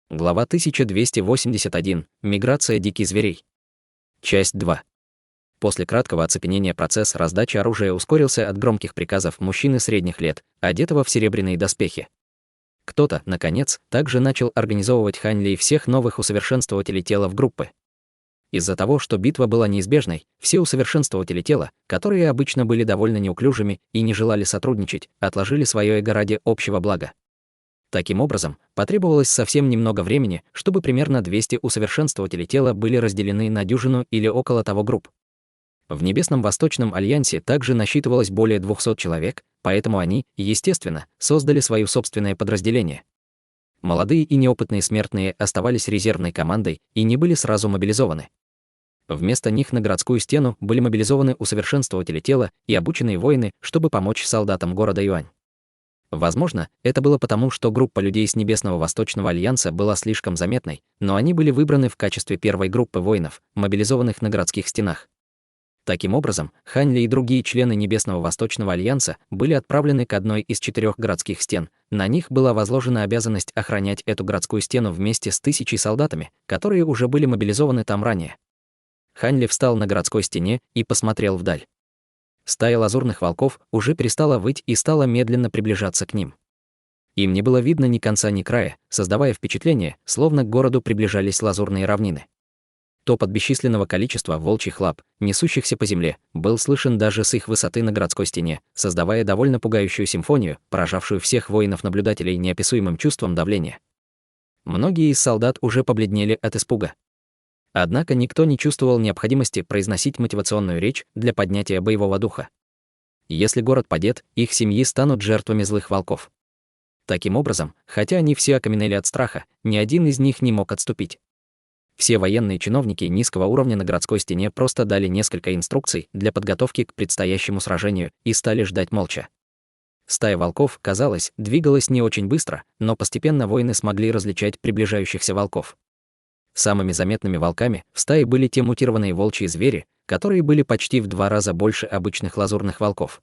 Глава 1281. Миграция диких зверей. Часть 2. После краткого оцепенения процесс раздачи оружия ускорился от громких приказов мужчины средних лет, одетого в серебряные доспехи. Кто-то, наконец, также начал организовывать Хань Ли и всех новых усовершенствователей тела в группы. Из-за того, что битва была неизбежной, все усовершенствователи тела, которые обычно были довольно неуклюжими и не желали сотрудничать, отложили свое эго ради общего блага. Таким образом, потребовалось совсем немного времени, чтобы примерно 200 усовершенствователей тела были разделены на дюжину или около того групп. В Небесном Восточном Альянсе также насчитывалось более 200 человек, поэтому они, естественно, создали свое собственное подразделение. Молодые и неопытные смертные оставались резервной командой и не были сразу мобилизованы. Вместо них на городскую стену были мобилизованы усовершенствователи тела и обученные воины, чтобы помочь солдатам города Юань. Возможно, это было потому, что группа людей с Небесного Восточного Альянса была слишком заметной, но они были выбраны в качестве первой группы воинов, мобилизованных на городских стенах. Таким образом, Хань Ли и другие члены Небесного Восточного Альянса были отправлены к одной из 4 городских стен. На них была возложена обязанность охранять эту городскую стену вместе с 1000 солдатами, которые уже были мобилизованы там ранее. Хань Ли встал на городской стене и посмотрел вдаль. Стая лазурных волков уже перестала выть и стала медленно приближаться к ним. Им не было видно ни конца, ни края, создавая впечатление, словно к городу приближались лазурные равнины. Топот бесчисленного количества волчьих лап, несущихся по земле, был слышен даже с их высоты на городской стене, создавая довольно пугающую симфонию, поражавшую всех воинов-наблюдателей неописуемым чувством давления. Многие из солдат уже побледнели от испуга. Однако никто не чувствовал необходимости произносить мотивационную речь для поднятия боевого духа. Если город падет, их семьи станут жертвами злых волков. Таким образом, хотя они все окаменели от страха, ни один из них не мог отступить. Все военные чиновники низкого уровня на городской стене просто дали несколько инструкций для подготовки к предстоящему сражению и стали ждать молча. Стая волков, казалось, двигалась не очень быстро, но постепенно воины смогли различать приближающихся волков. Самыми заметными волками в стае были те мутированные волчьи звери, которые были почти в 2 раза больше обычных лазурных волков.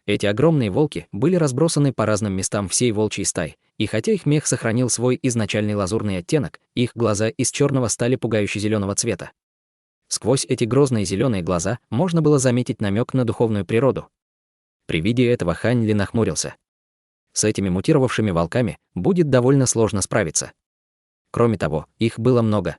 Эти огромные волки были разбросаны по разным местам всей волчьей стаи, и хотя их мех сохранил свой изначальный лазурный оттенок, их глаза из черного стали пугающе зеленого цвета. Сквозь эти грозные зеленые глаза можно было заметить намек на духовную природу. При виде этого Хань Ли нахмурился. С этими мутировавшими волками будет довольно сложно справиться. Кроме того, их было много.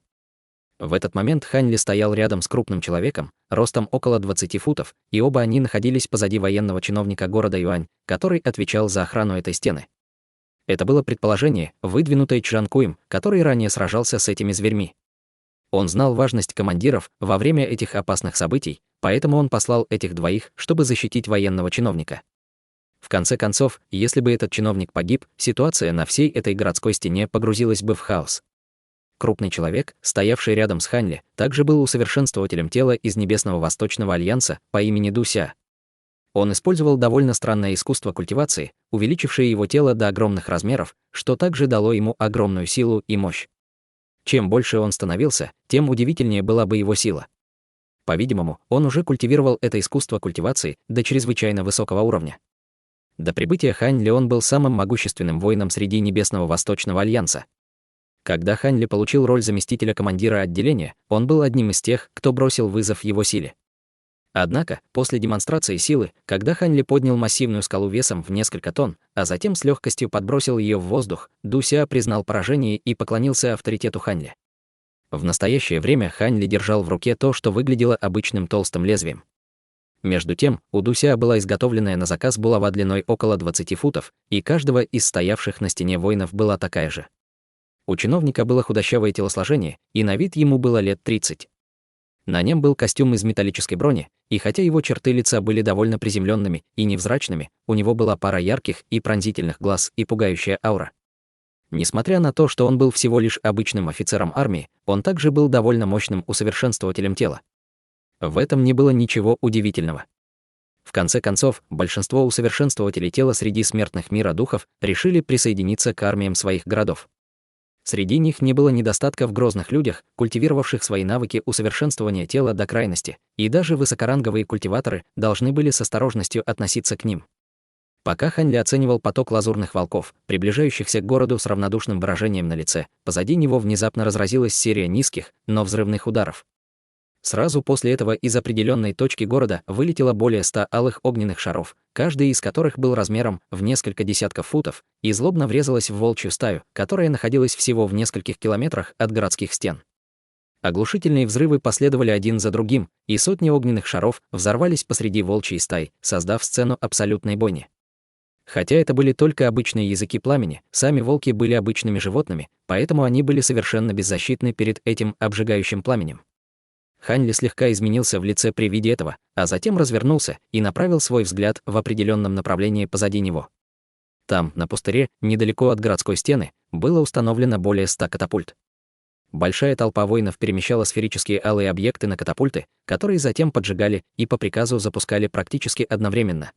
В этот момент Хань Ли стоял рядом с крупным человеком, ростом около 20 футов, и оба они находились позади военного чиновника города Юань, который отвечал за охрану этой стены. Это было предположение, выдвинутое Чжан Куем, который ранее сражался с этими зверьми. Он знал важность командиров во время этих опасных событий, поэтому он послал этих двоих, чтобы защитить военного чиновника. В конце концов, если бы этот чиновник погиб, ситуация на всей этой городской стене погрузилась бы в хаос. Крупный человек, стоявший рядом с Хань Ли, также был усовершенствователем тела из Небесного Восточного Альянса по имени Дуся. Он использовал довольно странное искусство культивации, увеличившее его тело до огромных размеров, что также дало ему огромную силу и мощь. Чем больше он становился, тем удивительнее была бы его сила. По-видимому, он уже культивировал это искусство культивации до чрезвычайно высокого уровня. До прибытия Хань Ли он был самым могущественным воином среди Небесного Восточного Альянса. Когда Хань Ли получил роль заместителя командира отделения, он был одним из тех, кто бросил вызов его силе. Однако, после демонстрации силы, когда Хань Ли поднял массивную скалу весом в несколько тонн, а затем с легкостью подбросил ее в воздух, Дуся признал поражение и поклонился авторитету Хань Ли. В настоящее время Хань Ли держал в руке то, что выглядело обычным толстым лезвием. Между тем, у Дуся была изготовленная на заказ булава длиной около 20 футов, и каждого из стоявших на стене воинов была такая же. У чиновника было худощавое телосложение, и на вид ему было лет 30. На нем был костюм из металлической брони, и хотя его черты лица были довольно приземленными и невзрачными, у него была пара ярких и пронзительных глаз и пугающая аура. Несмотря на то, что он был всего лишь обычным офицером армии, он также был довольно мощным усовершенствователем тела. В этом не было ничего удивительного. В конце концов, большинство усовершенствователей тела среди смертных мира духов решили присоединиться к армиям своих городов. Среди них не было недостатка в грозных людях, культивировавших свои навыки усовершенствования тела до крайности, и даже высокоранговые культиваторы должны были с осторожностью относиться к ним. Пока Ханли оценивал поток лазурных волков, приближающихся к городу с равнодушным выражением на лице, позади него внезапно разразилась серия низких, но взрывных ударов. Сразу после этого из определенной точки города вылетело более 100 алых огненных шаров, каждый из которых был размером в несколько десятков футов, и злобно врезалась в волчью стаю, которая находилась всего в нескольких километрах от городских стен. Оглушительные взрывы последовали один за другим, и сотни огненных шаров взорвались посреди волчьей стаи, создав сцену абсолютной бойни. Хотя это были только обычные языки пламени, сами волки были обычными животными, поэтому они были совершенно беззащитны перед этим обжигающим пламенем. Ханли слегка изменился в лице при виде этого, а затем развернулся и направил свой взгляд в определенном направлении позади него. Там, на пустыре, недалеко от городской стены, было установлено более 100 катапульт. Большая толпа воинов перемещала сферические алые объекты на катапульты, которые затем поджигали и по приказу запускали практически одновременно.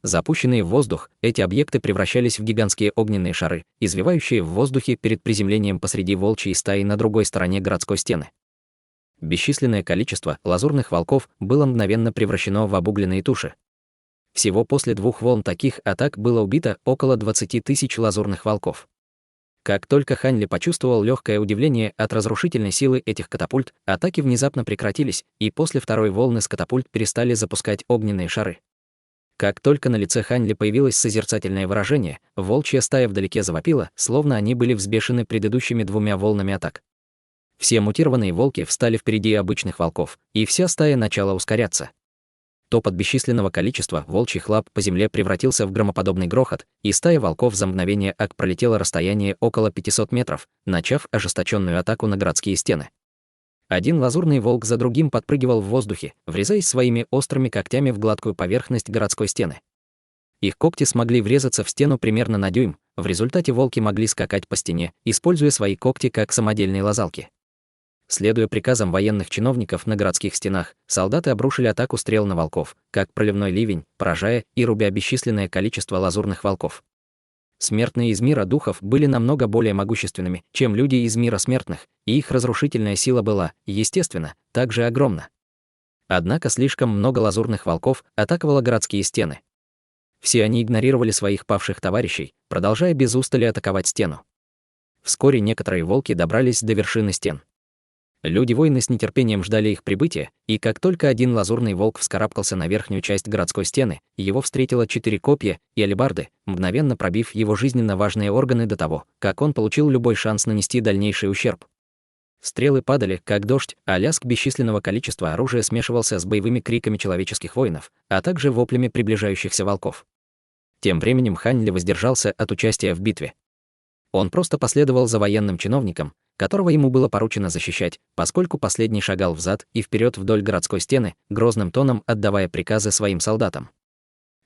Запущенные в воздух, эти объекты превращались в гигантские огненные шары, извивающие в воздухе перед приземлением посреди волчьей стаи на другой стороне городской стены. Бесчисленное количество лазурных волков было мгновенно превращено в обугленные туши. Всего после 2 волн таких атак было убито около 20 тысяч лазурных волков. Как только Ханли почувствовал легкое удивление от разрушительной силы этих катапульт, атаки внезапно прекратились, и после второй волны с катапульт перестали запускать огненные шары. Как только на лице Ханли появилось созерцательное выражение, волчья стая вдалеке завопила, словно они были взбешены предыдущими 2 волнами атак. Все мутированные волки встали впереди обычных волков, и вся стая начала ускоряться. Топот бесчисленного количества волчьих лап по земле превратился в громоподобный грохот, и стая волков за мгновение пролетела расстояние около 500 метров, начав ожесточенную атаку на городские стены. Один лазурный волк за другим подпрыгивал в воздухе, врезаясь своими острыми когтями в гладкую поверхность городской стены. Их когти смогли врезаться в стену примерно на дюйм, в результате волки могли скакать по стене, используя свои когти как самодельные лазалки. Следуя приказам военных чиновников на городских стенах, солдаты обрушили атаку стрел на волков, как проливной ливень, поражая и рубя бесчисленное количество лазурных волков. Смертные из мира духов были намного более могущественными, чем люди из мира смертных, и их разрушительная сила была, естественно, также огромна. Однако слишком много лазурных волков атаковало городские стены. Все они игнорировали своих павших товарищей, продолжая без устали атаковать стену. Вскоре некоторые волки добрались до вершины стен. Люди-воины с нетерпением ждали их прибытия, и как только один лазурный волк вскарабкался на верхнюю часть городской стены, его встретило 4 копья и алебарды, мгновенно пробив его жизненно важные органы до того, как он получил любой шанс нанести дальнейший ущерб. Стрелы падали, как дождь, а лязг бесчисленного количества оружия смешивался с боевыми криками человеческих воинов, а также воплями приближающихся волков. Тем временем Ханли воздержался от участия в битве. Он просто последовал за военным чиновником, которого ему было поручено защищать, поскольку последний шагал взад и вперед вдоль городской стены, грозным тоном отдавая приказы своим солдатам.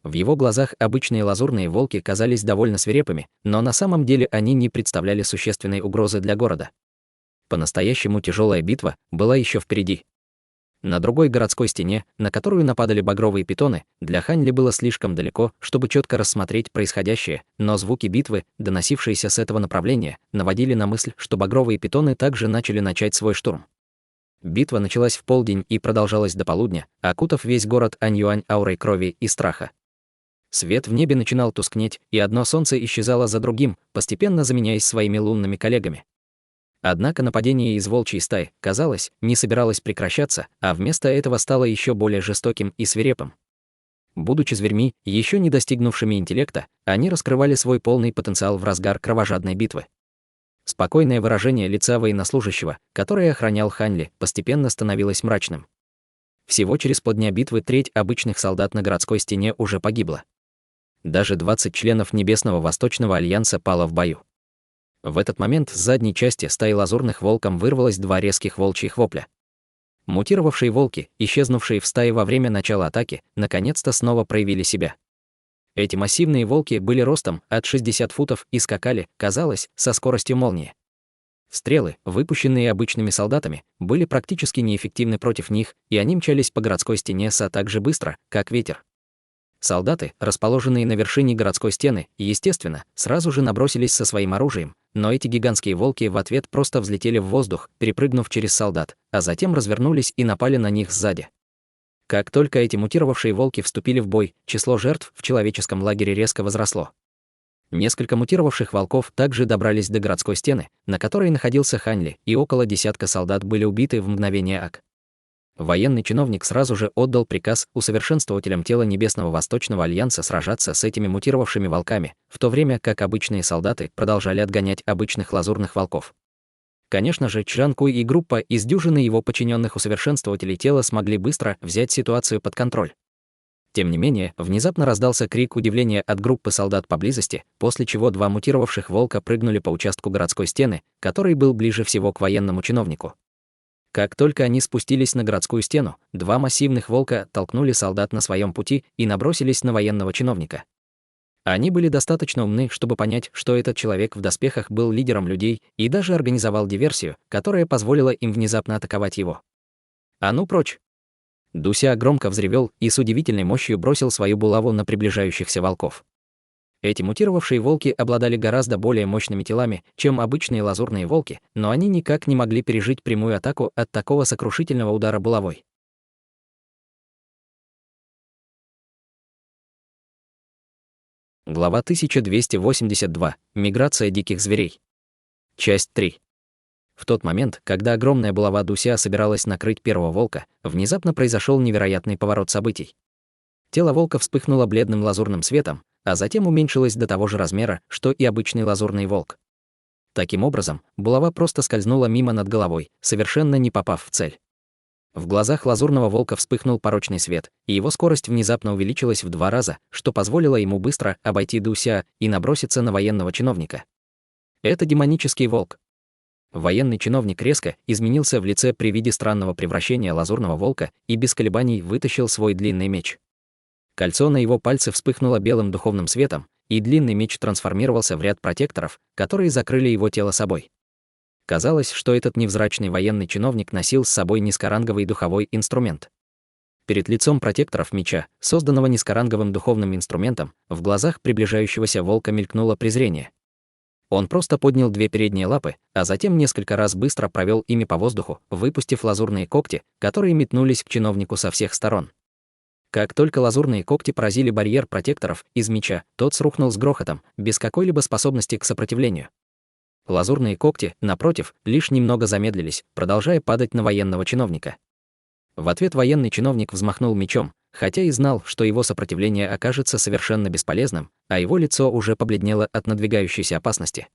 В его глазах обычные лазурные волки казались довольно свирепыми, но на самом деле они не представляли существенной угрозы для города. По-настоящему тяжелая битва была еще впереди. На другой городской стене, на которую нападали багровые питоны, для Ханли было слишком далеко, чтобы четко рассмотреть происходящее, но звуки битвы, доносившиеся с этого направления, наводили на мысль, что багровые питоны также начать свой штурм. Битва началась в полдень и продолжалась до полудня, окутав весь город Аньюань аурой крови и страха. Свет в небе начинал тускнеть, и одно солнце исчезало за другим, постепенно заменяясь своими лунными коллегами. Однако нападение из волчьей стаи, казалось, не собиралось прекращаться, а вместо этого стало еще более жестоким и свирепым. Будучи зверьми, еще не достигнувшими интеллекта, они раскрывали свой полный потенциал в разгар кровожадной битвы. Спокойное выражение лица военнослужащего, который охранял Ханли, постепенно становилось мрачным. Всего через полдня битвы треть обычных солдат на городской стене уже погибла. Даже 20 членов Небесного Восточного Альянса пало в бою. В этот момент с задней части стаи лазурных волком вырвалось 2 резких волчьих вопля. Мутировавшие волки, исчезнувшие в стае во время начала атаки, наконец-то снова проявили себя. Эти массивные волки были ростом от 60 футов и скакали, казалось, со скоростью молнии. Стрелы, выпущенные обычными солдатами, были практически неэффективны против них, и они мчались по городской стене так же быстро, как ветер. Солдаты, расположенные на вершине городской стены, естественно, сразу же набросились со своим оружием, но эти гигантские волки в ответ просто взлетели в воздух, перепрыгнув через солдат, а затем развернулись и напали на них сзади. Как только эти мутировавшие волки вступили в бой, число жертв в человеческом лагере резко возросло. Несколько мутировавших волков также добрались до городской стены, на которой находился Ханли, и около десятка солдат были убиты в мгновение ока. Военный чиновник сразу же отдал приказ усовершенствователям тела Небесного Восточного Альянса сражаться с этими мутировавшими волками, в то время как обычные солдаты продолжали отгонять обычных лазурных волков. Конечно же, Чжан Куй и группа из дюжины его подчиненных усовершенствователей тела смогли быстро взять ситуацию под контроль. Тем не менее, внезапно раздался крик удивления от группы солдат поблизости, после чего два мутировавших волка прыгнули по участку городской стены, который был ближе всего к военному чиновнику. Как только они спустились на городскую стену, два массивных волка толкнули солдат на своем пути и набросились на военного чиновника. Они были достаточно умны, чтобы понять, что этот человек в доспехах был лидером людей и даже организовал диверсию, которая позволила им внезапно атаковать его. «А ну прочь!» Дуся громко взревел и с удивительной мощью бросил свою булаву на приближающихся волков. Эти мутировавшие волки обладали гораздо более мощными телами, чем обычные лазурные волки, но они никак не могли пережить прямую атаку от такого сокрушительного удара булавой. Глава 1282. Миграция диких зверей. Часть 3. В тот момент, когда огромная булава Дуся собиралась накрыть первого волка, внезапно произошел невероятный поворот событий. Тело волка вспыхнуло бледным лазурным светом, а затем уменьшилось до того же размера, что и обычный лазурный волк. Таким образом, булава просто скользнула мимо над головой, совершенно не попав в цель. В глазах лазурного волка вспыхнул порочный свет, и его скорость внезапно увеличилась в 2 раза, что позволило ему быстро обойти Дуся и наброситься на военного чиновника. Это демонический волк. Военный чиновник резко изменился в лице при виде странного превращения лазурного волка и без колебаний вытащил свой длинный меч. Кольцо на его пальце вспыхнуло белым духовным светом, и длинный меч трансформировался в ряд протекторов, которые закрыли его тело собой. Казалось, что этот невзрачный военный чиновник носил с собой низкоранговый духовой инструмент. Перед лицом протекторов меча, созданного низкоранговым духовным инструментом, в глазах приближающегося волка мелькнуло презрение. Он просто поднял 2 передние лапы, а затем несколько раз быстро провел ими по воздуху, выпустив лазурные когти, которые метнулись к чиновнику со всех сторон. Как только лазурные когти поразили барьер протекторов из меча, тот рухнул с грохотом, без какой-либо способности к сопротивлению. Лазурные когти, напротив, лишь немного замедлились, продолжая падать на военного чиновника. В ответ военный чиновник взмахнул мечом, хотя и знал, что его сопротивление окажется совершенно бесполезным, а его лицо уже побледнело от надвигающейся опасности.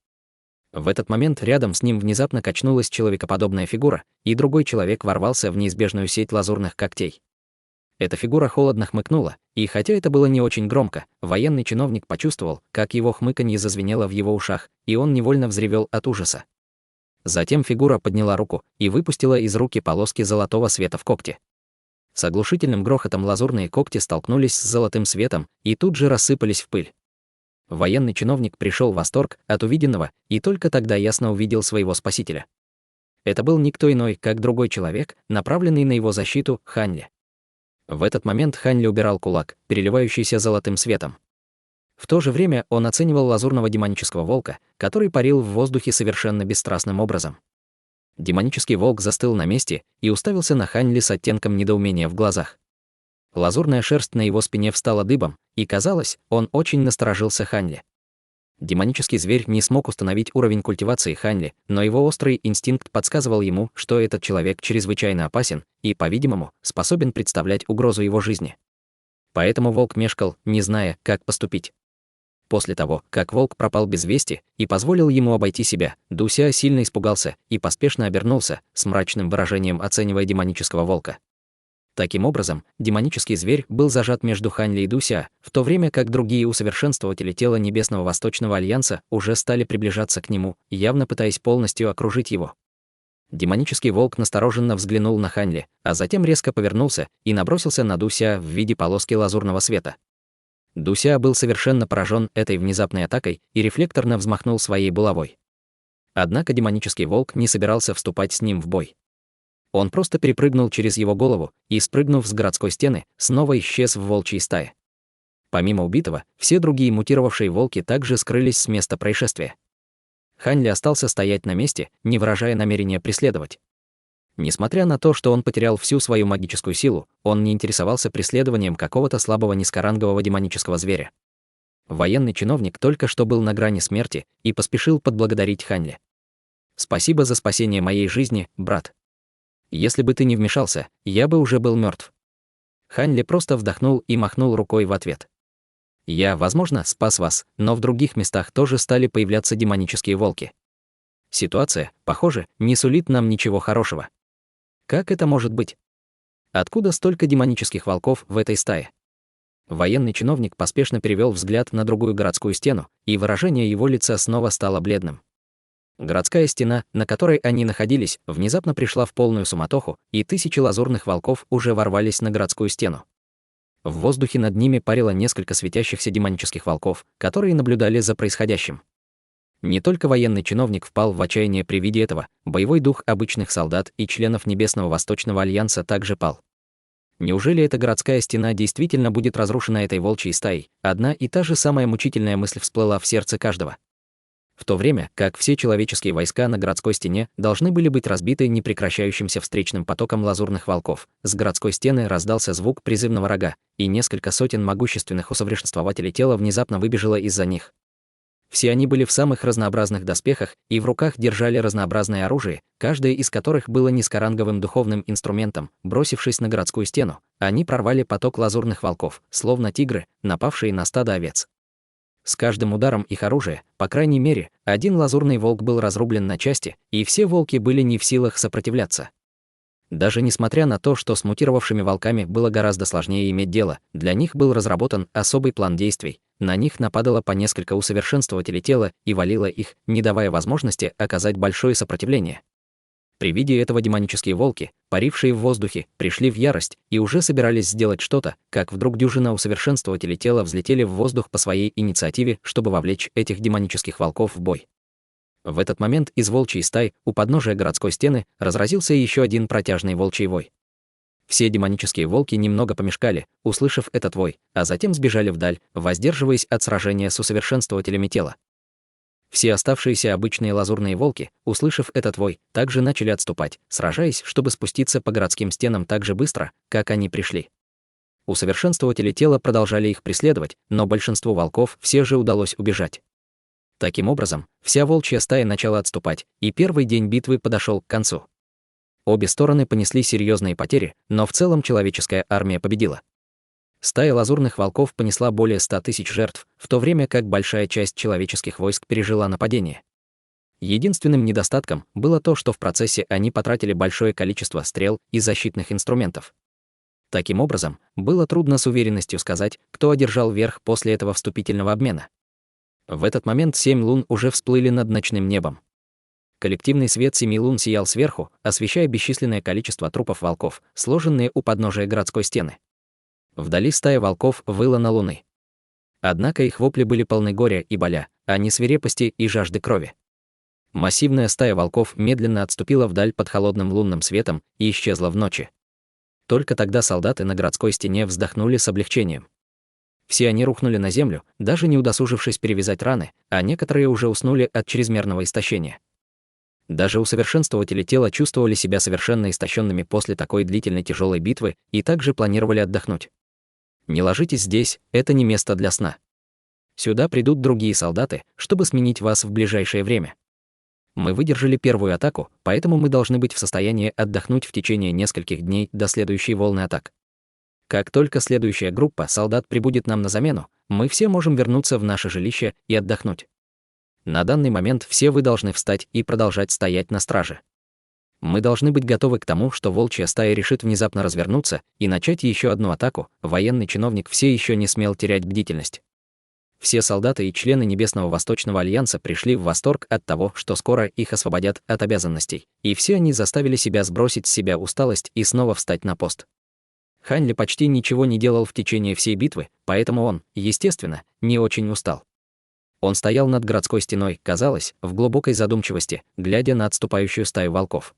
В этот момент рядом с ним внезапно качнулась человекоподобная фигура, и другой человек ворвался в неизбежную сеть лазурных когтей. Эта фигура холодно хмыкнула, и хотя это было не очень громко, военный чиновник почувствовал, как его хмыканье зазвенело в его ушах, и он невольно взревел от ужаса. Затем фигура подняла руку и выпустила из руки полоски золотого света в когти. С оглушительным грохотом лазурные когти столкнулись с золотым светом и тут же рассыпались в пыль. Военный чиновник пришел в восторг от увиденного и только тогда ясно увидел своего спасителя. Это был никто иной, как другой человек, направленный на его защиту, Ханли. В этот момент Ханли убирал кулак, переливающийся золотым светом. В то же время он оценивал лазурного демонического волка, который парил в воздухе совершенно бесстрастным образом. Демонический волк застыл на месте и уставился на Ханли с оттенком недоумения в глазах. Лазурная шерсть на его спине встала дыбом, и казалось, он очень насторожился Ханли. Демонический зверь не смог установить уровень культивации Ханли, но его острый инстинкт подсказывал ему, что этот человек чрезвычайно опасен и, по-видимому, способен представлять угрозу его жизни. Поэтому волк мешкал, не зная, как поступить. После того, как волк пропал без вести и позволил ему обойти себя, Дуся сильно испугался и поспешно обернулся, с мрачным выражением оценивая демонического волка. Таким образом, демонический зверь был зажат между Ханли и Дуся, в то время как другие усовершенствователи тела Небесного Восточного Альянса уже стали приближаться к нему, явно пытаясь полностью окружить его. Демонический волк настороженно взглянул на Ханли, а затем резко повернулся и набросился на Дуся в виде полоски лазурного света. Дуся был совершенно поражен этой внезапной атакой и рефлекторно взмахнул своей булавой. Однако демонический волк не собирался вступать с ним в бой. Он просто перепрыгнул через его голову и, спрыгнув с городской стены, снова исчез в волчьей стае. Помимо убитого, все другие мутировавшие волки также скрылись с места происшествия. Ханли остался стоять на месте, не выражая намерения преследовать. Несмотря на то, что он потерял всю свою магическую силу, он не интересовался преследованием какого-то слабого низкорангового демонического зверя. Военный чиновник только что был на грани смерти и поспешил поблагодарить Ханьли. «Спасибо за спасение моей жизни, брат. Если бы ты не вмешался, я бы уже был мертв». Ханьли просто вдохнул и махнул рукой в ответ. «Я, возможно, спас вас, но в других местах тоже стали появляться демонические волки. Ситуация, похоже, не сулит нам ничего хорошего. Как это может быть? Откуда столько демонических волков в этой стае?» Военный чиновник поспешно перевел взгляд на другую городскую стену, и выражение его лица снова стало бледным. Городская стена, на которой они находились, внезапно пришла в полную суматоху, и тысячи лазурных волков уже ворвались на городскую стену. В воздухе над ними парило несколько светящихся демонических волков, которые наблюдали за происходящим. Не только военный чиновник впал в отчаяние при виде этого, боевой дух обычных солдат и членов Небесного Восточного Альянса также пал. Неужели эта городская стена действительно будет разрушена этой волчьей стаей? Одна и та же самая мучительная мысль всплыла в сердце каждого. В то время как все человеческие войска на городской стене должны были быть разбиты непрекращающимся встречным потоком лазурных волков, с городской стены раздался звук призывного рога, и несколько сотен могущественных усовершенствователей тела внезапно выбежало из-за них. Все они были в самых разнообразных доспехах и в руках держали разнообразное оружие, каждое из которых было низкоранговым духовным инструментом. Бросившись на городскую стену, они прорвали поток лазурных волков, словно тигры, напавшие на стадо овец. С каждым ударом их оружия, по крайней мере, один лазурный волк был разрублен на части, и все волки были не в силах сопротивляться. Даже несмотря на то, что с мутировавшими волками было гораздо сложнее иметь дело, для них был разработан особый план действий. На них нападало по несколько усовершенствователей тела и валило их, не давая возможности оказать большое сопротивление. При виде этого демонические волки, парившие в воздухе, пришли в ярость и уже собирались сделать что-то, как вдруг дюжина усовершенствователей тела взлетели в воздух по своей инициативе, чтобы вовлечь этих демонических волков в бой. В этот момент из волчьей стаи у подножия городской стены разразился еще один протяжный волчий вой. Все демонические волки немного помешкали, услышав этот вой, а затем сбежали вдаль, воздерживаясь от сражения с усовершенствователями тела. Все оставшиеся обычные лазурные волки, услышав этот вой, также начали отступать, сражаясь, чтобы спуститься по городским стенам так же быстро, как они пришли. Усовершенствователи тела продолжали их преследовать, но большинству волков все же удалось убежать. Таким образом, вся волчья стая начала отступать, и первый день битвы подошел к концу. Обе стороны понесли серьезные потери, но в целом человеческая армия победила. Стая лазурных волков понесла более 100 тысяч жертв, в то время как большая часть человеческих войск пережила нападение. Единственным недостатком было то, что в процессе они потратили большое количество стрел и защитных инструментов. Таким образом, было трудно с уверенностью сказать, кто одержал верх после этого вступительного обмена. В этот момент 7 лун уже всплыли над ночным небом. Коллективный свет 7 лун сиял сверху, освещая бесчисленное количество трупов волков, сложенные у подножия городской стены. Вдали стая волков выла на луны. Однако их вопли были полны горя и боля, а не свирепости и жажды крови. Массивная стая волков медленно отступила вдаль под холодным лунным светом и исчезла в ночи. Только тогда солдаты на городской стене вздохнули с облегчением. Все они рухнули на землю, даже не удосужившись перевязать раны, а некоторые уже уснули от чрезмерного истощения. Даже усовершенствователи тела чувствовали себя совершенно истощенными после такой длительной тяжелой битвы и также планировали отдохнуть. Не ложитесь здесь, это не место для сна. Сюда придут другие солдаты, чтобы сменить вас в ближайшее время. Мы выдержали первую атаку, поэтому мы должны быть в состоянии отдохнуть в течение нескольких дней до следующей волны атак. Как только следующая группа солдат прибудет нам на замену, мы все можем вернуться в наше жилище и отдохнуть. На данный момент все вы должны встать и продолжать стоять на страже. Мы должны быть готовы к тому, что волчья стая решит внезапно развернуться и начать еще одну атаку. Военный чиновник все еще не смел терять бдительность. Все солдаты и члены Небесного Восточного Альянса пришли в восторг от того, что скоро их освободят от обязанностей, и все они заставили себя сбросить с себя усталость и снова встать на пост. Ханьли почти ничего не делал в течение всей битвы, поэтому он, естественно, не очень устал. Он стоял над городской стеной, казалось, в глубокой задумчивости, глядя на отступающую стаю волков.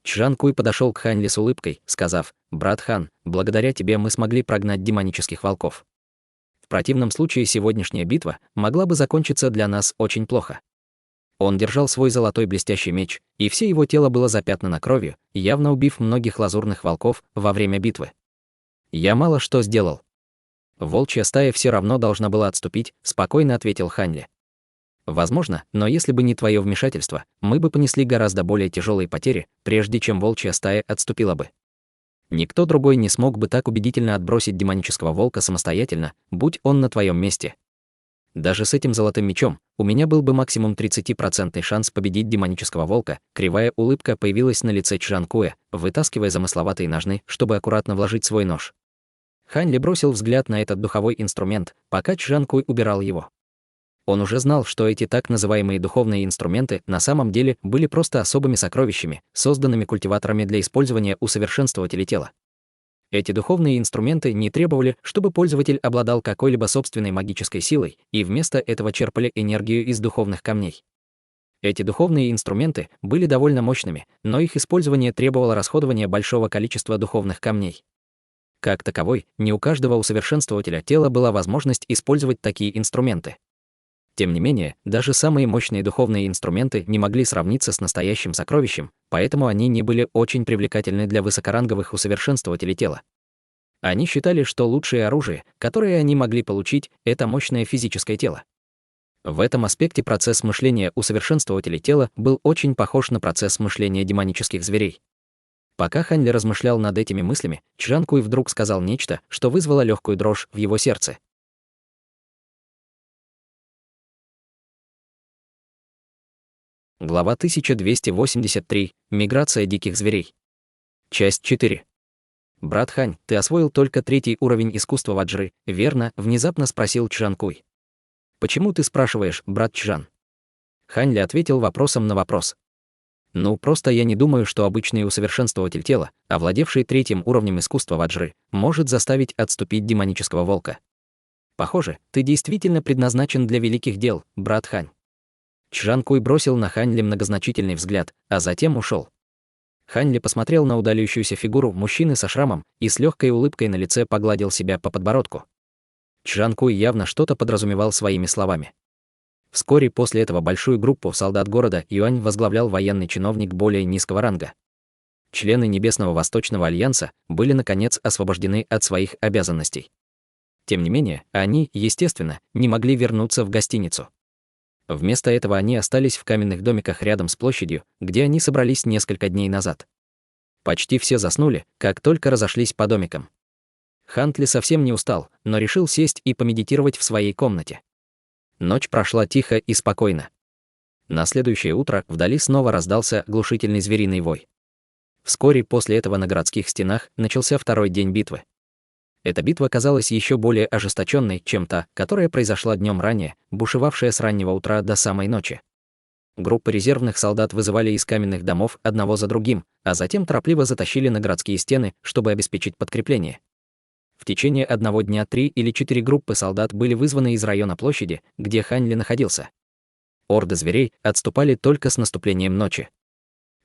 Чжан Куй подошел к Ханьли с улыбкой, сказав: «Брат Хан, благодаря тебе мы смогли прогнать демонических волков. В противном случае сегодняшняя битва могла бы закончиться для нас очень плохо». Он держал свой золотой блестящий меч, и все его тело было запятнано кровью, явно убив многих лазурных волков во время битвы. «Я мало что сделал. Волчья стая все равно должна была отступить», — спокойно ответил Ханли. «Возможно, но если бы не твое вмешательство, мы бы понесли гораздо более тяжелые потери, прежде чем волчья стая отступила бы. Никто другой не смог бы так убедительно отбросить демонического волка самостоятельно, будь он на твоем месте. Даже с этим золотым мечом у меня был бы максимум 30% шанс победить демонического волка». Кривая улыбка появилась на лице Чжанкуя, вытаскивая замысловатые ножны, чтобы аккуратно вложить свой нож. Ханли бросил взгляд на этот духовой инструмент, пока Чжанкуй убирал его. Он уже знал, что эти так называемые духовные инструменты на самом деле были просто особыми сокровищами, созданными культиваторами для использования у совершенствователей тела. Эти духовные инструменты не требовали, чтобы пользователь обладал какой-либо собственной магической силой, и вместо этого черпали энергию из духовных камней. Эти духовные инструменты были довольно мощными, но их использование требовало расходования большого количества духовных камней. Как таковой, не у каждого усовершенствователя тела была возможность использовать такие инструменты. Тем не менее, даже самые мощные духовные инструменты не могли сравниться с настоящим сокровищем, поэтому они не были очень привлекательны для высокоранговых усовершенствователей тела. Они считали, что лучшее оружие, которое они могли получить, это мощное физическое тело. В этом аспекте процесс мышления усовершенствователей тела был очень похож на процесс мышления демонических зверей. Пока Ханли размышлял над этими мыслями, Чжанкуй вдруг сказал нечто, что вызвало легкую дрожь в его сердце. Глава 1283. Миграция диких зверей. Часть 4. «Брат Хань, ты освоил только 3-й уровень искусства ваджры, верно?» — внезапно спросил Чжанкуй. «Почему ты спрашиваешь, брат Чжан?» Ханли ответил вопросом на вопрос. «Ну, просто я не думаю, что обычный усовершенствователь тела, овладевший 3-м уровнем искусства ваджры, может заставить отступить демонического волка. Похоже, ты действительно предназначен для великих дел, брат Хань». Чжанкуй бросил на Ханли многозначительный взгляд, а затем ушел. Ханли посмотрел на удаляющуюся фигуру мужчины со шрамом и с легкой улыбкой на лице погладил себя по подбородку. Чжанкуй явно что-то подразумевал своими словами. Вскоре после этого большую группу солдат города Юань возглавлял военный чиновник более низкого ранга. Члены Небесного Восточного Альянса были, наконец, освобождены от своих обязанностей. Тем не менее, они, естественно, не могли вернуться в гостиницу. Вместо этого они остались в каменных домиках рядом с площадью, где они собрались несколько дней назад. Почти все заснули, как только разошлись по домикам. Хантли совсем не устал, но решил сесть и помедитировать в своей комнате. Ночь прошла тихо и спокойно. На следующее утро вдали снова раздался глушительный звериный вой. Вскоре после этого на городских стенах начался 2-й день битвы. Эта битва казалась еще более ожесточенной, чем та, которая произошла днем ранее, бушевавшая с раннего утра до самой ночи. Группы резервных солдат вызывали из каменных домов одного за другим, а затем торопливо затащили на городские стены, чтобы обеспечить подкрепление. В течение одного дня 3 или 4 группы солдат были вызваны из района площади, где Ханли находился. Орды зверей отступали только с наступлением ночи.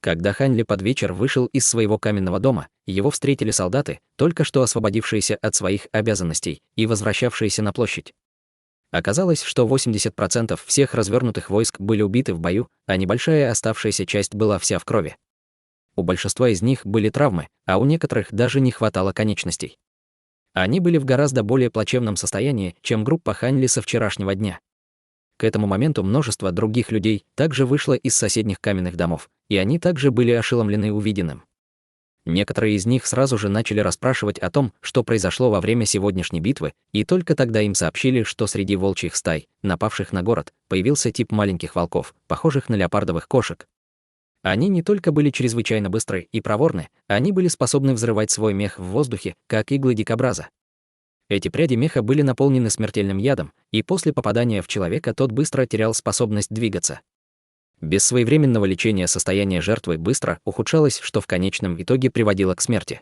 Когда Ханли под вечер вышел из своего каменного дома, его встретили солдаты, только что освободившиеся от своих обязанностей и возвращавшиеся на площадь. Оказалось, что 80% всех развернутых войск были убиты в бою, а небольшая оставшаяся часть была вся в крови. У большинства из них были травмы, а у некоторых даже не хватало конечностей. Они были в гораздо более плачевном состоянии, чем группа Ханли со вчерашнего дня. К этому моменту множество других людей также вышло из соседних каменных домов, и они также были ошеломлены увиденным. Некоторые из них сразу же начали расспрашивать о том, что произошло во время сегодняшней битвы, и только тогда им сообщили, что среди волчьих стай, напавших на город, появился тип маленьких волков, похожих на леопардовых кошек. Они не только были чрезвычайно быстры и проворны, они были способны взрывать свой мех в воздухе, как иглы дикобраза. Эти пряди меха были наполнены смертельным ядом, и после попадания в человека тот быстро терял способность двигаться. Без своевременного лечения состояние жертвы быстро ухудшалось, что в конечном итоге приводило к смерти.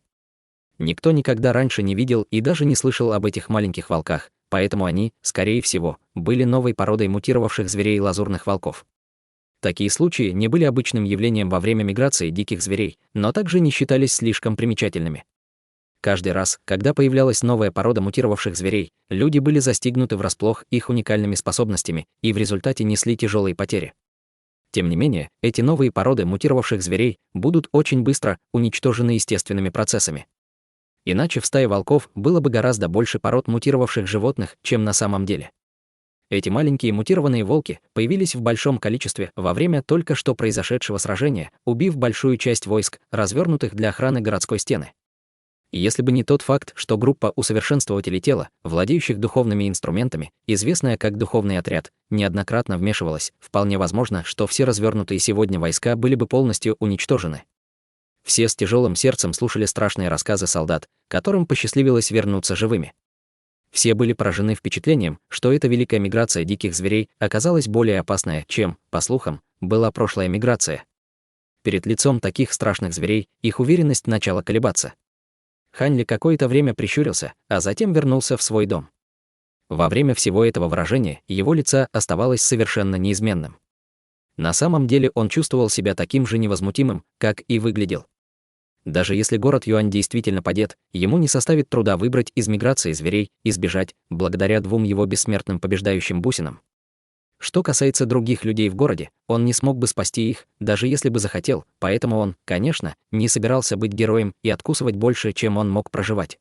Никто никогда раньше не видел и даже не слышал об этих маленьких волках, поэтому они, скорее всего, были новой породой мутировавших зверей лазурных волков. Такие случаи не были обычным явлением во время миграции диких зверей, но также не считались слишком примечательными. Каждый раз, когда появлялась новая порода мутировавших зверей, люди были застигнуты врасплох их уникальными способностями и в результате несли тяжелые потери. Тем не менее, эти новые породы мутировавших зверей будут очень быстро уничтожены естественными процессами. Иначе в стае волков было бы гораздо больше пород мутировавших животных, чем на самом деле. Эти маленькие мутированные волки появились в большом количестве во время только что произошедшего сражения, убив большую часть войск, развернутых для охраны городской стены. Если бы не тот факт, что группа усовершенствователей тела, владеющих духовными инструментами, известная как духовный отряд, неоднократно вмешивалась, вполне возможно, что все развернутые сегодня войска были бы полностью уничтожены. Все с тяжелым сердцем слушали страшные рассказы солдат, которым посчастливилось вернуться живыми. Все были поражены впечатлением, что эта великая миграция диких зверей оказалась более опасная, чем, по слухам, была прошлая миграция. Перед лицом таких страшных зверей их уверенность начала колебаться. Хань Ли какое-то время прищурился, а затем вернулся в свой дом. Во время всего этого выражения его лицо оставалось совершенно неизменным. На самом деле он чувствовал себя таким же невозмутимым, как и выглядел. Даже если город Юань действительно падет, ему не составит труда выбрать из миграции зверей и сбежать, благодаря двум его бессмертным побеждающим бусинам. Что касается других людей в городе, он не смог бы спасти их, даже если бы захотел, поэтому он, конечно, не собирался быть героем и откусывать больше, чем он мог проживать.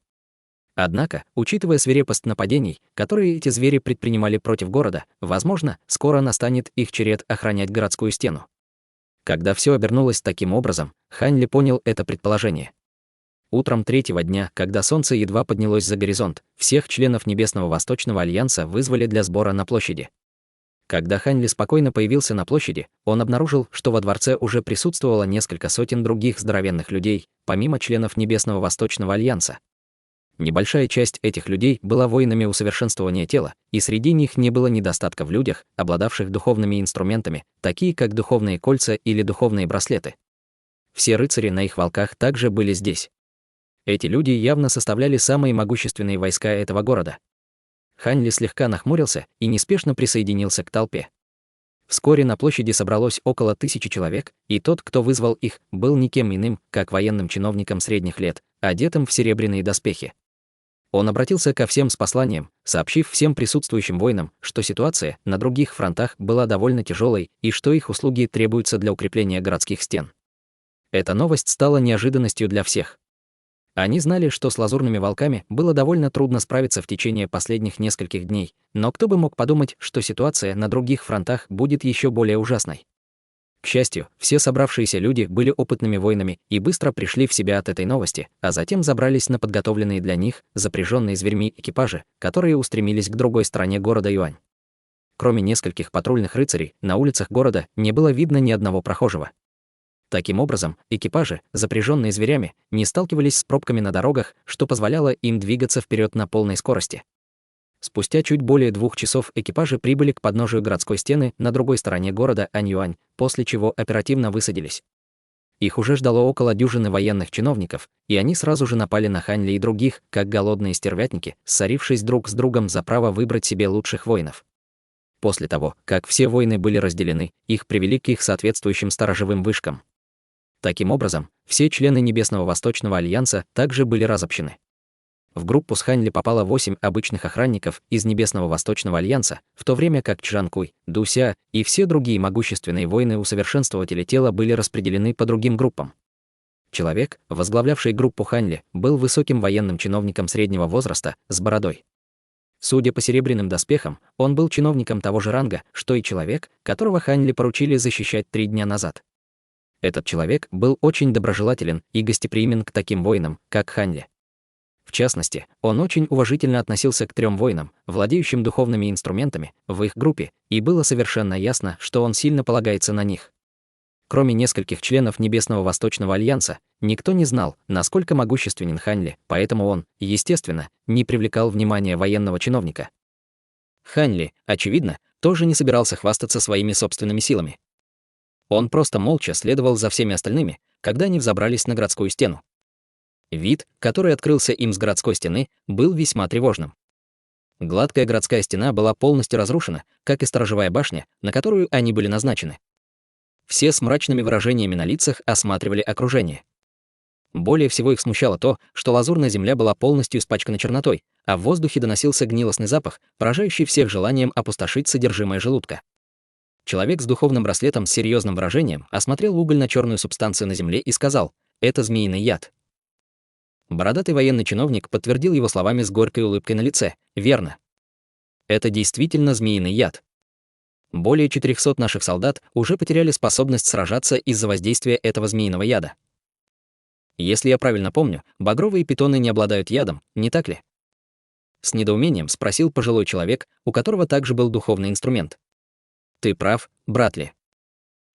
Однако, учитывая свирепость нападений, которые эти звери предпринимали против города, возможно, скоро настанет их черед охранять городскую стену. Когда все обернулось таким образом, Хань Ли понял это предположение. Утром третьего дня, когда солнце едва поднялось за горизонт, всех членов Небесного Восточного Альянса вызвали для сбора на площади. Когда Хань Ли спокойно появился на площади, он обнаружил, что во дворце уже присутствовало несколько сотен других здоровенных людей, помимо членов Небесного Восточного Альянса. Небольшая часть этих людей была воинами усовершенствования тела, и среди них не было недостатка в людях, обладавших духовными инструментами, такие как духовные кольца или духовные браслеты. Все рыцари на их волках также были здесь. Эти люди явно составляли самые могущественные войска этого города. Хань Ли слегка нахмурился и неспешно присоединился к толпе. Вскоре на площади собралось около 1000 человек, и тот, кто вызвал их, был никем иным, как военным чиновником средних лет, одетым в серебряные доспехи. Он обратился ко всем с посланием, сообщив всем присутствующим воинам, что ситуация на других фронтах была довольно тяжелой и что их услуги требуются для укрепления городских стен. Эта новость стала неожиданностью для всех. Они знали, что с лазурными волками было довольно трудно справиться в течение последних нескольких дней, но кто бы мог подумать, что ситуация на других фронтах будет еще более ужасной. К счастью, все собравшиеся люди были опытными воинами и быстро пришли в себя от этой новости, а затем забрались на подготовленные для них, запряженные зверьми экипажи, которые устремились к другой стороне города Юань. Кроме нескольких патрульных рыцарей, на улицах города не было видно ни одного прохожего. Таким образом, экипажи, запряженные зверями, не сталкивались с пробками на дорогах, что позволяло им двигаться вперед на полной скорости. Спустя чуть более 2 часов экипажи прибыли к подножию городской стены на другой стороне города Аньюань, после чего оперативно высадились. Их уже ждало около дюжины военных чиновников, и они сразу же напали на Хань Ли и других, как голодные стервятники, ссорившись друг с другом за право выбрать себе лучших воинов. После того, как все воины были разделены, их привели к их соответствующим сторожевым вышкам. Таким образом, все члены Небесного Восточного Альянса также были разобщены. В группу с Хань Ли попало 8 обычных охранников из Небесного Восточного Альянса, в то время как Чжан Куй, Ду Ся и все другие могущественные воины-усовершенствователи тела были распределены по другим группам. Человек, возглавлявший группу Хань Ли, был высоким военным чиновником среднего возраста, с бородой. Судя по серебряным доспехам, он был чиновником того же ранга, что и человек, которого Хань Ли поручили защищать 3 дня назад. Этот человек был очень доброжелателен и гостеприимен к таким воинам, как Хань Ли. В частности, он очень уважительно относился к 3 воинам, владеющим духовными инструментами, в их группе, и было совершенно ясно, что он сильно полагается на них. Кроме нескольких членов Небесного Восточного Альянса, никто не знал, насколько могущественен Хань Ли, поэтому он, естественно, не привлекал внимания военного чиновника. Хань Ли, очевидно, тоже не собирался хвастаться своими собственными силами. Он просто молча следовал за всеми остальными, когда они взобрались на городскую стену. Вид, который открылся им с городской стены, был весьма тревожным. Гладкая городская стена была полностью разрушена, как и сторожевая башня, на которую они были назначены. Все с мрачными выражениями на лицах осматривали окружение. Более всего их смущало то, что лазурная земля была полностью испачкана чернотой, а в воздухе доносился гнилостный запах, поражающий всех желанием опустошить содержимое желудка. Человек с духовным браслетом с серьезным выражением осмотрел угольно-черную субстанцию на земле и сказал: «Это змеиный яд». Бородатый военный чиновник подтвердил его словами с горькой улыбкой на лице: «Верно. Это действительно змеиный яд. Более 400 наших солдат уже потеряли способность сражаться из-за воздействия этого змеиного яда. Если я правильно помню, багровые питоны не обладают ядом, не так ли?» С недоумением спросил пожилой человек, у которого также был духовный инструмент. «Ты прав, Братли.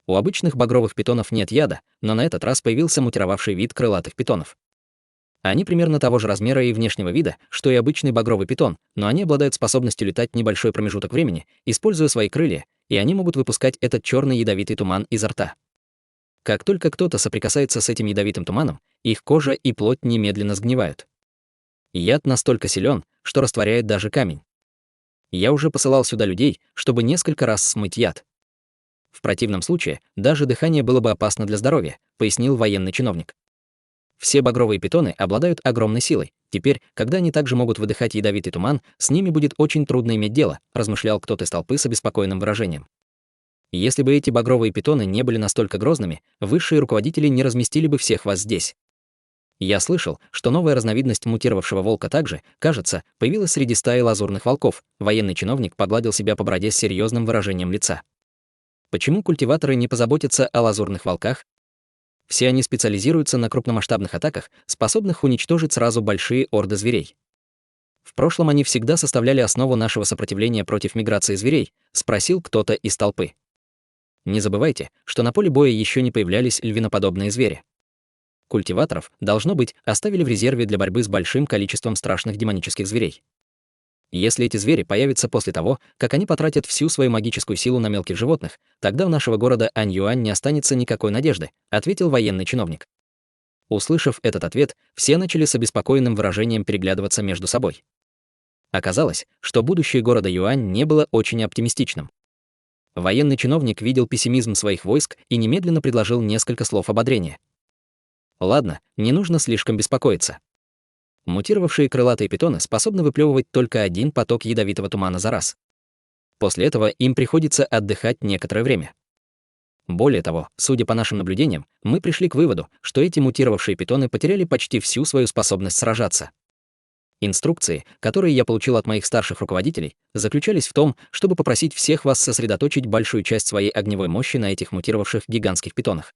У обычных багровых питонов нет яда, но на этот раз появился мутировавший вид крылатых питонов. Они примерно того же размера и внешнего вида, что и обычный багровый питон, но они обладают способностью летать небольшой промежуток времени, используя свои крылья, и они могут выпускать этот черный ядовитый туман изо рта. Как только кто-то соприкасается с этим ядовитым туманом, их кожа и плоть немедленно сгнивают. Яд настолько силен, что растворяет даже камень. Я уже посылал сюда людей, чтобы несколько раз смыть яд. В противном случае даже дыхание было бы опасно для здоровья, пояснил военный чиновник. Все багровые питоны обладают огромной силой. Теперь, когда они также могут выдыхать ядовитый туман, с ними будет очень трудно иметь дело, размышлял кто-то из толпы с обеспокоенным выражением. Если бы эти багровые питоны не были настолько грозными, высшие руководители не разместили бы всех вас здесь. Я слышал, что новая разновидность мутировавшего волка также, кажется, появилась среди стаи лазурных волков. Военный чиновник погладил себя по бороде с серьезным выражением лица. Почему культиваторы не позаботятся о лазурных волках? Все они специализируются на крупномасштабных атаках, способных уничтожить сразу большие орды зверей. В прошлом они всегда составляли основу нашего сопротивления против миграции зверей, спросил кто-то из толпы. Не забывайте, что на поле боя еще не появлялись львиноподобные звери. Культиваторов, должно быть, оставили в резерве для борьбы с большим количеством страшных демонических зверей. Если эти звери появятся после того, как они потратят всю свою магическую силу на мелких животных, тогда у нашего города Аньюань не останется никакой надежды, ответил военный чиновник. Услышав этот ответ, все начали с обеспокоенным выражением переглядываться между собой. Оказалось, что будущее города Юань не было очень оптимистичным. Военный чиновник видел пессимизм своих войск и немедленно предложил несколько слов ободрения. Ладно, не нужно слишком беспокоиться. Мутировавшие крылатые питоны способны выплевывать только один поток ядовитого тумана за раз. После этого им приходится отдыхать некоторое время. Более того, судя по нашим наблюдениям, мы пришли к выводу, что эти мутировавшие питоны потеряли почти всю свою способность сражаться. Инструкции, которые я получил от моих старших руководителей, заключались в том, чтобы попросить всех вас сосредоточить большую часть своей огневой мощи на этих мутировавших гигантских питонах.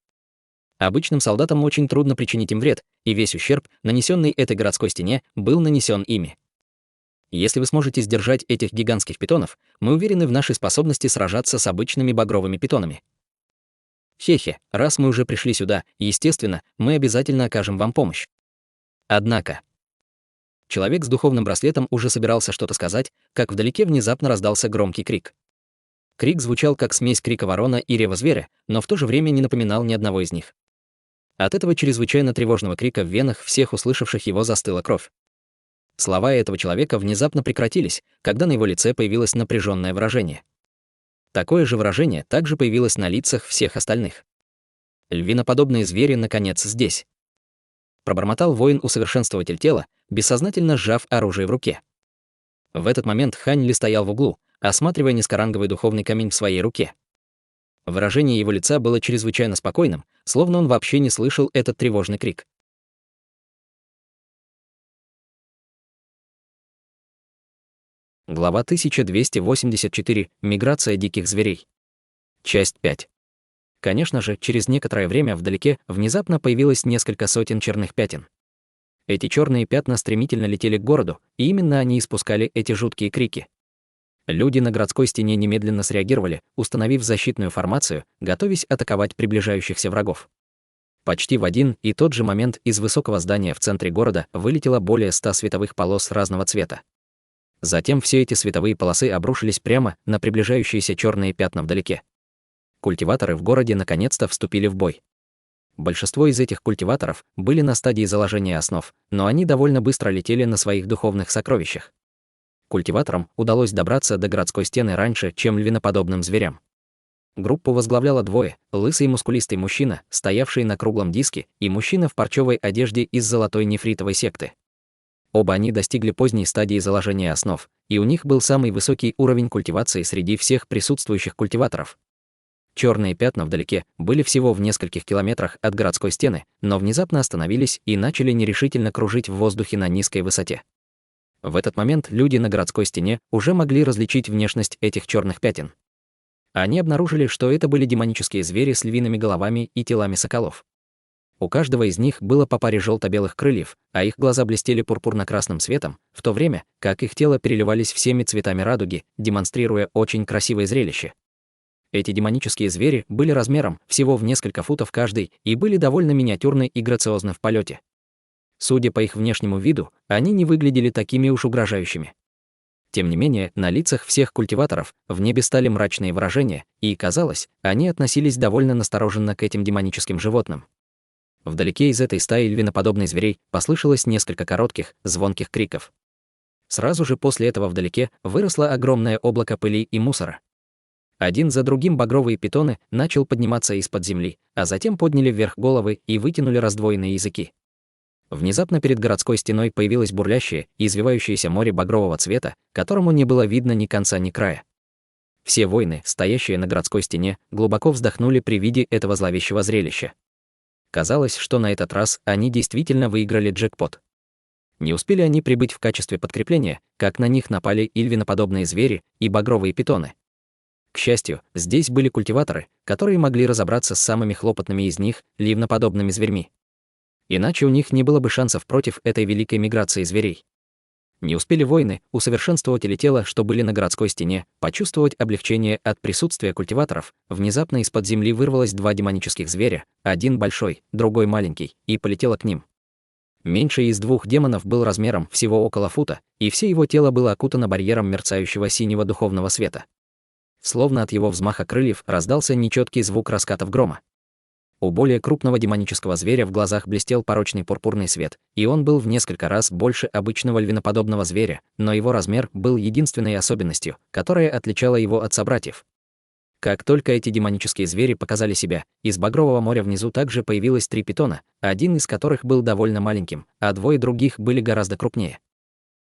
Обычным солдатам очень трудно причинить им вред, и весь ущерб, нанесенный этой городской стене, был нанесен ими. Если вы сможете сдержать этих гигантских питонов, мы уверены в нашей способности сражаться с обычными багровыми питонами. Хе-хе, раз мы уже пришли сюда, естественно, мы обязательно окажем вам помощь. Однако, человек с духовным браслетом уже собирался что-то сказать, как вдалеке внезапно раздался громкий крик. Крик звучал как смесь крика ворона и рева зверя, но в то же время не напоминал ни одного из них. От этого чрезвычайно тревожного крика в венах всех услышавших его застыла кровь. Слова этого человека внезапно прекратились, когда на его лице появилось напряженное выражение. Такое же выражение также появилось на лицах всех остальных. Львиноподобные звери, наконец, здесь. Пробормотал воин-усовершенствователь тела, бессознательно сжав оружие в руке. В этот момент Хань Ли стоял в углу, осматривая низкоранговый духовный камень в своей руке. Выражение его лица было чрезвычайно спокойным, словно он вообще не слышал этот тревожный крик. Глава 1284. Миграция диких зверей. Часть 5. Конечно же, через некоторое время вдалеке внезапно появилось несколько сотен черных пятен. Эти черные пятна стремительно летели к городу, и именно они испускали эти жуткие крики. Люди на городской стене немедленно среагировали, установив защитную формацию, готовясь атаковать приближающихся врагов. Почти в один и тот же момент из высокого здания в центре города вылетело более 100 световых полос разного цвета. Затем все эти световые полосы обрушились прямо на приближающиеся черные пятна вдалеке. Культиваторы в городе наконец-то вступили в бой. Большинство из этих культиваторов были на стадии заложения основ, но они довольно быстро летели на своих духовных сокровищах. Культиваторам удалось добраться до городской стены раньше, чем львиноподобным зверям. Группу возглавляло двое: лысый и мускулистый мужчина, стоявший на круглом диске, и мужчина в парчевой одежде из золотой нефритовой секты. Оба они достигли поздней стадии заложения основ, и у них был самый высокий уровень культивации среди всех присутствующих культиваторов. Черные пятна вдалеке были всего в нескольких километрах от городской стены, но внезапно остановились и начали нерешительно кружить в воздухе на низкой высоте. В этот момент люди на городской стене уже могли различить внешность этих черных пятен. Они обнаружили, что это были демонические звери с львиными головами и телами соколов. У каждого из них было по паре желто-белых крыльев, а их глаза блестели пурпурно-красным светом, в то время как их тела переливались всеми цветами радуги, демонстрируя очень красивое зрелище. Эти демонические звери были размером всего в несколько футов каждый и были довольно миниатюрны и грациозны в полете. Судя по их внешнему виду, они не выглядели такими уж угрожающими. Тем не менее, на лицах всех культиваторов в небе стали мрачные выражения, и, казалось, они относились довольно настороженно к этим демоническим животным. Вдалеке из этой стаи львиноподобных зверей послышалось несколько коротких, звонких криков. Сразу же после этого вдалеке выросло огромное облако пыли и мусора. Один за другим багровые питоны начал подниматься из-под земли, а затем подняли вверх головы и вытянули раздвоенные языки. Внезапно перед городской стеной появилось бурлящее и извивающееся море багрового цвета, которому не было видно ни конца, ни края. Все воины, стоящие на городской стене, глубоко вздохнули при виде этого зловещего зрелища. Казалось, что на этот раз они действительно выиграли джекпот. Не успели они прибыть в качестве подкрепления, как на них напали и львиноподобные звери, и багровые питоны. К счастью, здесь были культиваторы, которые могли разобраться с самыми хлопотными из них, ливноподобными зверьми. Иначе у них не было бы шансов против этой великой миграции зверей. Не успели воины, усовершенствователи тела, что были на городской стене, почувствовать облегчение от присутствия культиваторов, внезапно из-под земли вырвалось два демонических зверя, один большой, другой маленький, и полетело к ним. Меньший из двух демонов был размером всего около фута, и все его тело было окутано барьером мерцающего синего духовного света. Словно от его взмаха крыльев раздался нечеткий звук раскатов грома. У более крупного демонического зверя в глазах блестел порочный пурпурный свет, и он был в несколько раз больше обычного львиноподобного зверя, но его размер был единственной особенностью, которая отличала его от собратьев. Как только эти демонические звери показали себя, из багрового моря внизу также появилось три питона, один из которых был довольно маленьким, а двое других были гораздо крупнее.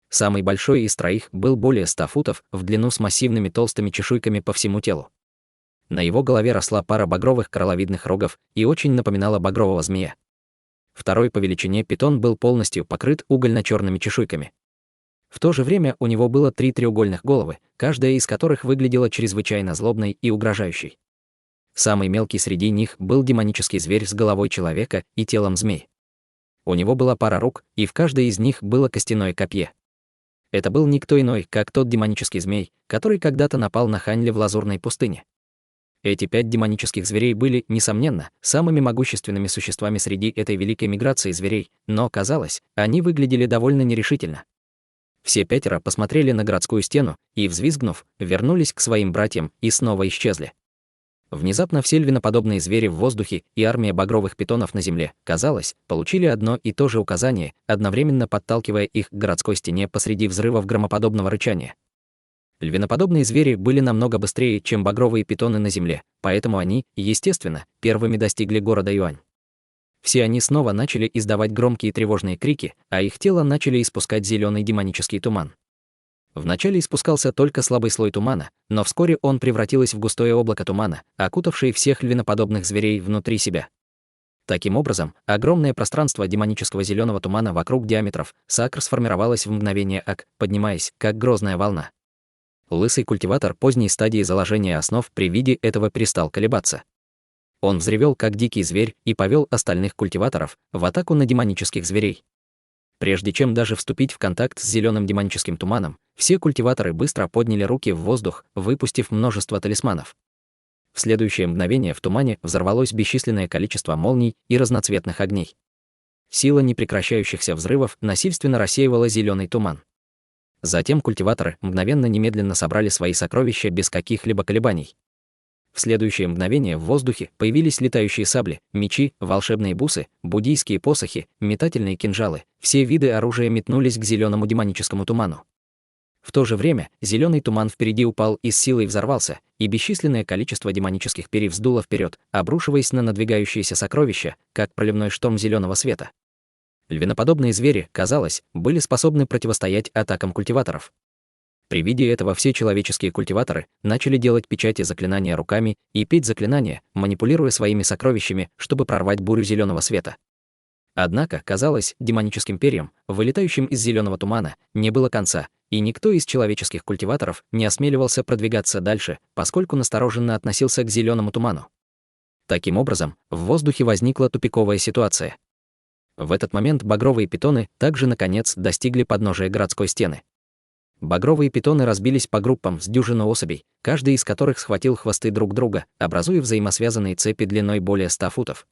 Самый большой из троих был более 100 футов в длину с массивными толстыми чешуйками по всему телу. На его голове росла пара багровых крыловидных рогов и очень напоминала багрового змея. Второй по величине питон был полностью покрыт угольно-черными чешуйками. В то же время у него было три треугольных головы, каждая из которых выглядела чрезвычайно злобной и угрожающей. Самый мелкий среди них был демонический зверь с головой человека и телом змей. У него была пара рук, и в каждой из них было костяное копье. Это был никто иной, как тот демонический змей, который когда-то напал на Ханьли в Лазурной пустыне. Эти 5 демонических зверей были, несомненно, самыми могущественными существами среди этой великой миграции зверей, но, казалось, они выглядели довольно нерешительно. Все 5 посмотрели на городскую стену и, взвизгнув, вернулись к своим братьям и снова исчезли. Внезапно все львиноподобные звери в воздухе и армия багровых питонов на земле, казалось, получили одно и то же указание, одновременно подталкивая их к городской стене посреди взрывов громоподобного рычания. Львиноподобные звери были намного быстрее, чем багровые питоны на земле, поэтому они, естественно, первыми достигли города Юань. Все они снова начали издавать громкие тревожные крики, а их тело начали испускать зеленый демонический туман. Вначале испускался только слабый слой тумана, но вскоре он превратился в густое облако тумана, окутавшее всех львиноподобных зверей внутри себя. Таким образом, огромное пространство демонического зеленого тумана вокруг диаметров сакр сформировалось в мгновение ока, поднимаясь, как грозная волна. Лысый культиватор поздней стадии заложения основ при виде этого перестал колебаться. Он взревел, как дикий зверь, и повел остальных культиваторов в атаку на демонических зверей. Прежде чем даже вступить в контакт с зеленым демоническим туманом, все культиваторы быстро подняли руки в воздух, выпустив множество талисманов. В следующее мгновение в тумане взорвалось бесчисленное количество молний и разноцветных огней. Сила непрекращающихся взрывов насильственно рассеивала зеленый туман. Затем культиваторы немедленно собрали свои сокровища без каких-либо колебаний. В следующее мгновение в воздухе появились летающие сабли, мечи, волшебные бусы, буддийские посохи, метательные кинжалы. Все виды оружия метнулись к зеленому демоническому туману. В то же время зеленый туман впереди упал и с силой взорвался, и бесчисленное количество демонических перьев вздуло вперед, обрушиваясь на надвигающиеся сокровища, как проливной шторм зеленого света. Львиноподобные звери, казалось, были способны противостоять атакам культиваторов. При виде этого все человеческие культиваторы начали делать печати заклинания руками и петь заклинания, манипулируя своими сокровищами, чтобы прорвать бурю зеленого света. Однако, казалось, демоническим перьям, вылетающим из зеленого тумана, не было конца, и никто из человеческих культиваторов не осмеливался продвигаться дальше, поскольку настороженно относился к зеленому туману. Таким образом, в воздухе возникла тупиковая ситуация. В этот момент багровые питоны также, наконец, достигли подножия городской стены. Багровые питоны разбились по группам с дюжину особей, каждый из которых схватил хвосты друг друга, образуя взаимосвязанные цепи длиной более 100 футов.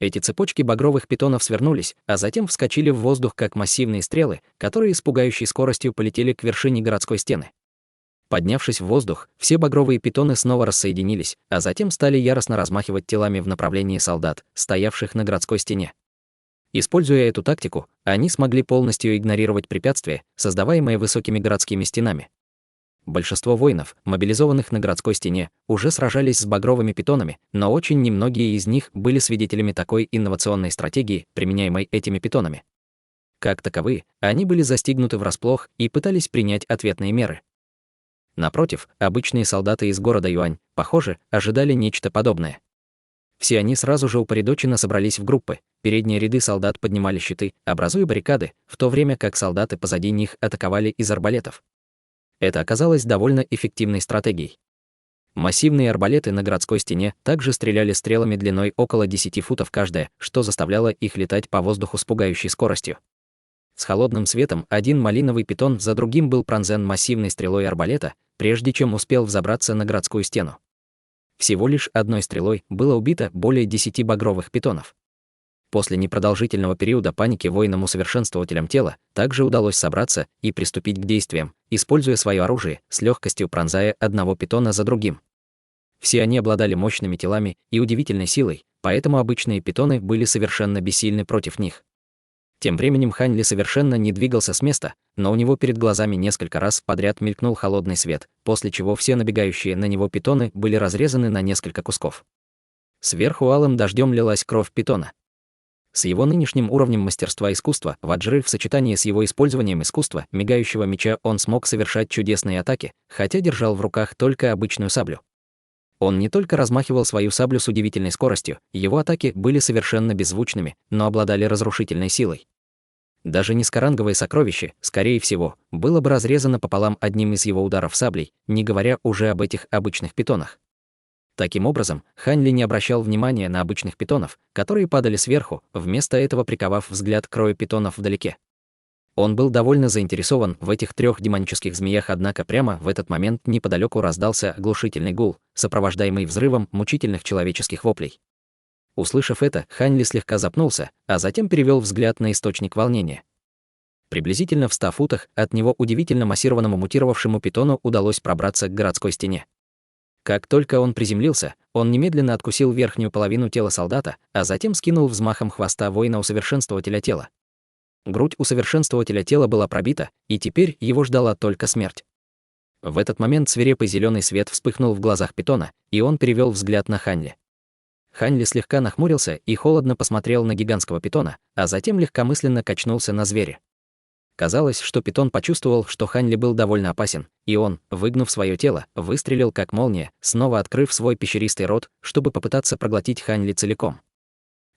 Эти цепочки багровых питонов свернулись, а затем вскочили в воздух как массивные стрелы, которые с пугающей скоростью полетели к вершине городской стены. Поднявшись в воздух, все багровые питоны снова рассоединились, а затем стали яростно размахивать телами в направлении солдат, стоявших на городской стене. Используя эту тактику, они смогли полностью игнорировать препятствия, создаваемые высокими городскими стенами. Большинство воинов, мобилизованных на городской стене, уже сражались с багровыми питонами, но очень немногие из них были свидетелями такой инновационной стратегии, применяемой этими питонами. Как таковые, они были застигнуты врасплох и пытались принять ответные меры. Напротив, обычные солдаты из города Юань, похоже, ожидали нечто подобное. Все они сразу же упорядоченно собрались в группы, передние ряды солдат поднимали щиты, образуя баррикады, в то время как солдаты позади них атаковали из арбалетов. Это оказалось довольно эффективной стратегией. Массивные арбалеты на городской стене также стреляли стрелами длиной около 10 футов каждая, что заставляло их летать по воздуху с пугающей скоростью. С холодным светом один малиновый питон за другим был пронзен массивной стрелой арбалета, прежде чем успел взобраться на городскую стену. Всего лишь одной стрелой было убито более 10 багровых питонов. После непродолжительного периода паники воинам-усовершенствователям тела также удалось собраться и приступить к действиям, используя свое оружие, с легкостью пронзая одного питона за другим. Все они обладали мощными телами и удивительной силой, поэтому обычные питоны были совершенно бессильны против них. Тем временем Хань Ли совершенно не двигался с места, но у него перед глазами несколько раз подряд мелькнул холодный свет, после чего все набегающие на него питоны были разрезаны на несколько кусков. Сверху алым дождем лилась кровь питона. С его нынешним уровнем мастерства искусства, ваджры в сочетании с его использованием искусства, мигающего меча, он смог совершать чудесные атаки, хотя держал в руках только обычную саблю. Он не только размахивал свою саблю с удивительной скоростью, его атаки были совершенно беззвучными, но обладали разрушительной силой. Даже низкоранговое сокровище, скорее всего, было бы разрезано пополам одним из его ударов саблей, не говоря уже об этих обычных питонах. Таким образом, Хань Ли не обращал внимания на обычных питонов, которые падали сверху, вместо этого приковав взгляд к рою питонов вдалеке. Он был довольно заинтересован в этих 3 демонических змеях, однако прямо в этот момент неподалеку раздался оглушительный гул, сопровождаемый взрывом мучительных человеческих воплей. Услышав это, Хань Ли слегка запнулся, а затем перевел взгляд на источник волнения. Приблизительно в 100 футах от него удивительно массированному мутировавшему питону удалось пробраться к городской стене. Как только он приземлился, он немедленно откусил верхнюю половину тела солдата, а затем скинул взмахом хвоста воина-усовершенствователя тела. Грудь усовершенствователя тела была пробита, и теперь его ждала только смерть. В этот момент свирепый зеленый свет вспыхнул в глазах питона, и он перевел взгляд на Хань Ли. Хань Ли слегка нахмурился и холодно посмотрел на гигантского питона, а затем легкомысленно качнулся на звере. Казалось, что питон почувствовал, что Хань Ли был довольно опасен, и он, выгнув свое тело, выстрелил как молния, снова открыв свой пещеристый рот, чтобы попытаться проглотить Хань Ли целиком.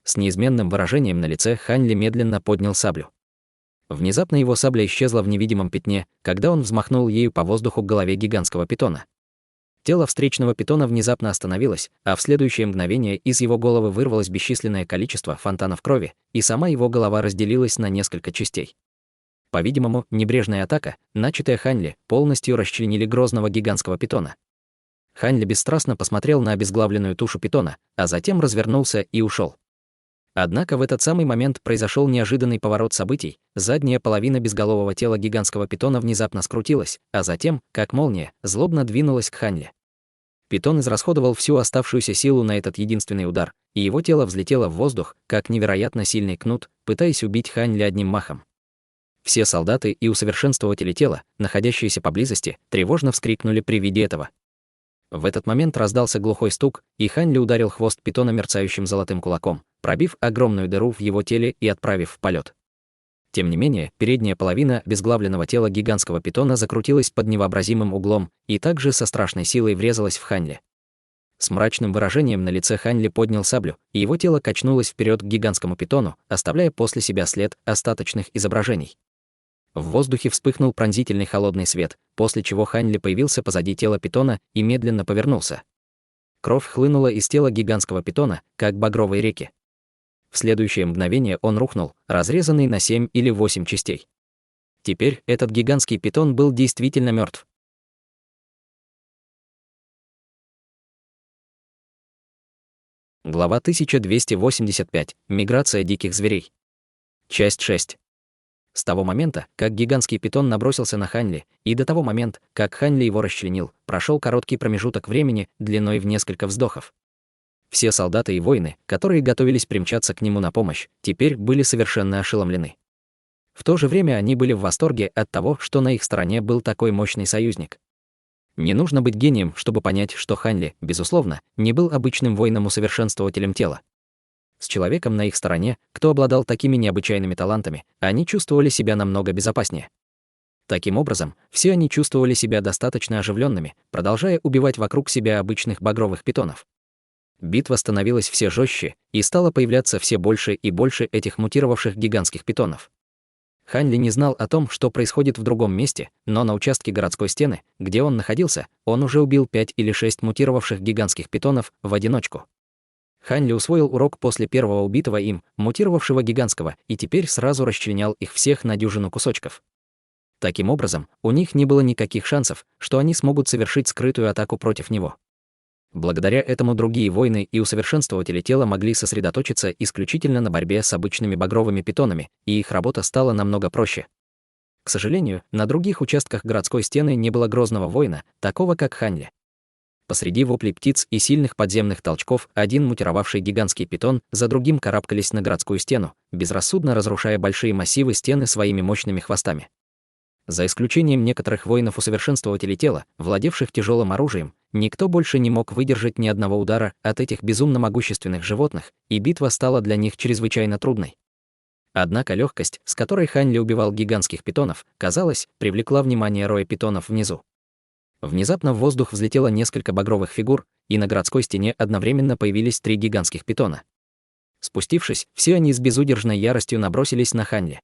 С неизменным выражением на лице Хань Ли медленно поднял саблю. Внезапно его сабля исчезла в невидимом пятне, когда он взмахнул ею по воздуху к голове гигантского питона. Тело встречного питона внезапно остановилось, а в следующее мгновение из его головы вырвалось бесчисленное количество фонтанов крови, и сама его голова разделилась на несколько частей. По-видимому, небрежная атака, начатая Хань Ли, полностью расчленили грозного гигантского питона. Хань Ли бесстрастно посмотрел на обезглавленную тушу питона, а затем развернулся и ушел. Однако в этот самый момент произошел неожиданный поворот событий, задняя половина безголового тела гигантского питона внезапно скрутилась, а затем, как молния, злобно двинулась к Хань Ли. Питон израсходовал всю оставшуюся силу на этот единственный удар, и его тело взлетело в воздух, как невероятно сильный кнут, пытаясь убить Хань Ли одним махом. Все солдаты и усовершенствователи тела, находящиеся поблизости, тревожно вскрикнули при виде этого. В этот момент раздался глухой стук, и Хань Ли ударил хвост питона мерцающим золотым кулаком, пробив огромную дыру в его теле и отправив в полет. Тем не менее, передняя половина обезглавленного тела гигантского питона закрутилась под невообразимым углом и также со страшной силой врезалась в Ханьли. С мрачным выражением на лице Ханьли поднял саблю, и его тело качнулось вперед к гигантскому питону, оставляя после себя след остаточных изображений. В воздухе вспыхнул пронзительный холодный свет, после чего Ханьли появился позади тела питона и медленно повернулся. Кровь хлынула из тела гигантского питона, как багровые реки. В следующее мгновение он рухнул, разрезанный на 7 или 8 частей. Теперь этот гигантский питон был действительно мертв. Глава 1285. Миграция диких зверей. Часть 6. С того момента, как гигантский питон набросился на Ханьли, и до того момента, как Ханьли его расчленил, прошел короткий промежуток времени длиной в несколько вздохов. Все солдаты и воины, которые готовились примчаться к нему на помощь, теперь были совершенно ошеломлены. В то же время они были в восторге от того, что на их стороне был такой мощный союзник. Не нужно быть гением, чтобы понять, что Ханьли, безусловно, не был обычным воином-усовершенствователем тела. С человеком на их стороне, кто обладал такими необычайными талантами, они чувствовали себя намного безопаснее. Таким образом, все они чувствовали себя достаточно оживленными, продолжая убивать вокруг себя обычных багровых питонов. Битва становилась все жестче, и стало появляться все больше и больше этих мутировавших гигантских питонов. Ханьли не знал о том, что происходит в другом месте, но на участке городской стены, где он находился, он уже убил 5 или 6 мутировавших гигантских питонов в одиночку. Ханьли усвоил урок после первого убитого им, мутировавшего гигантского, и теперь сразу расчленял их всех на дюжину кусочков. Таким образом, у них не было никаких шансов, что они смогут совершить скрытую атаку против него. Благодаря этому другие воины и усовершенствователи тела могли сосредоточиться исключительно на борьбе с обычными багровыми питонами, и их работа стала намного проще. К сожалению, на других участках городской стены не было грозного воина, такого как Ханьли. Посреди воплей птиц и сильных подземных толчков один мутировавший гигантский питон за другим карабкались на городскую стену, безрассудно разрушая большие массивы стены своими мощными хвостами. За исключением некоторых воинов-усовершенствователей тела, владевших тяжелым оружием, никто больше не мог выдержать ни одного удара от этих безумно могущественных животных, и битва стала для них чрезвычайно трудной. Однако легкость, с которой Ханьли убивал гигантских питонов, казалось, привлекла внимание роя питонов внизу. Внезапно в воздух взлетело несколько багровых фигур, и на городской стене одновременно появились 3 гигантских питона. Спустившись, все они с безудержной яростью набросились на Ханьли.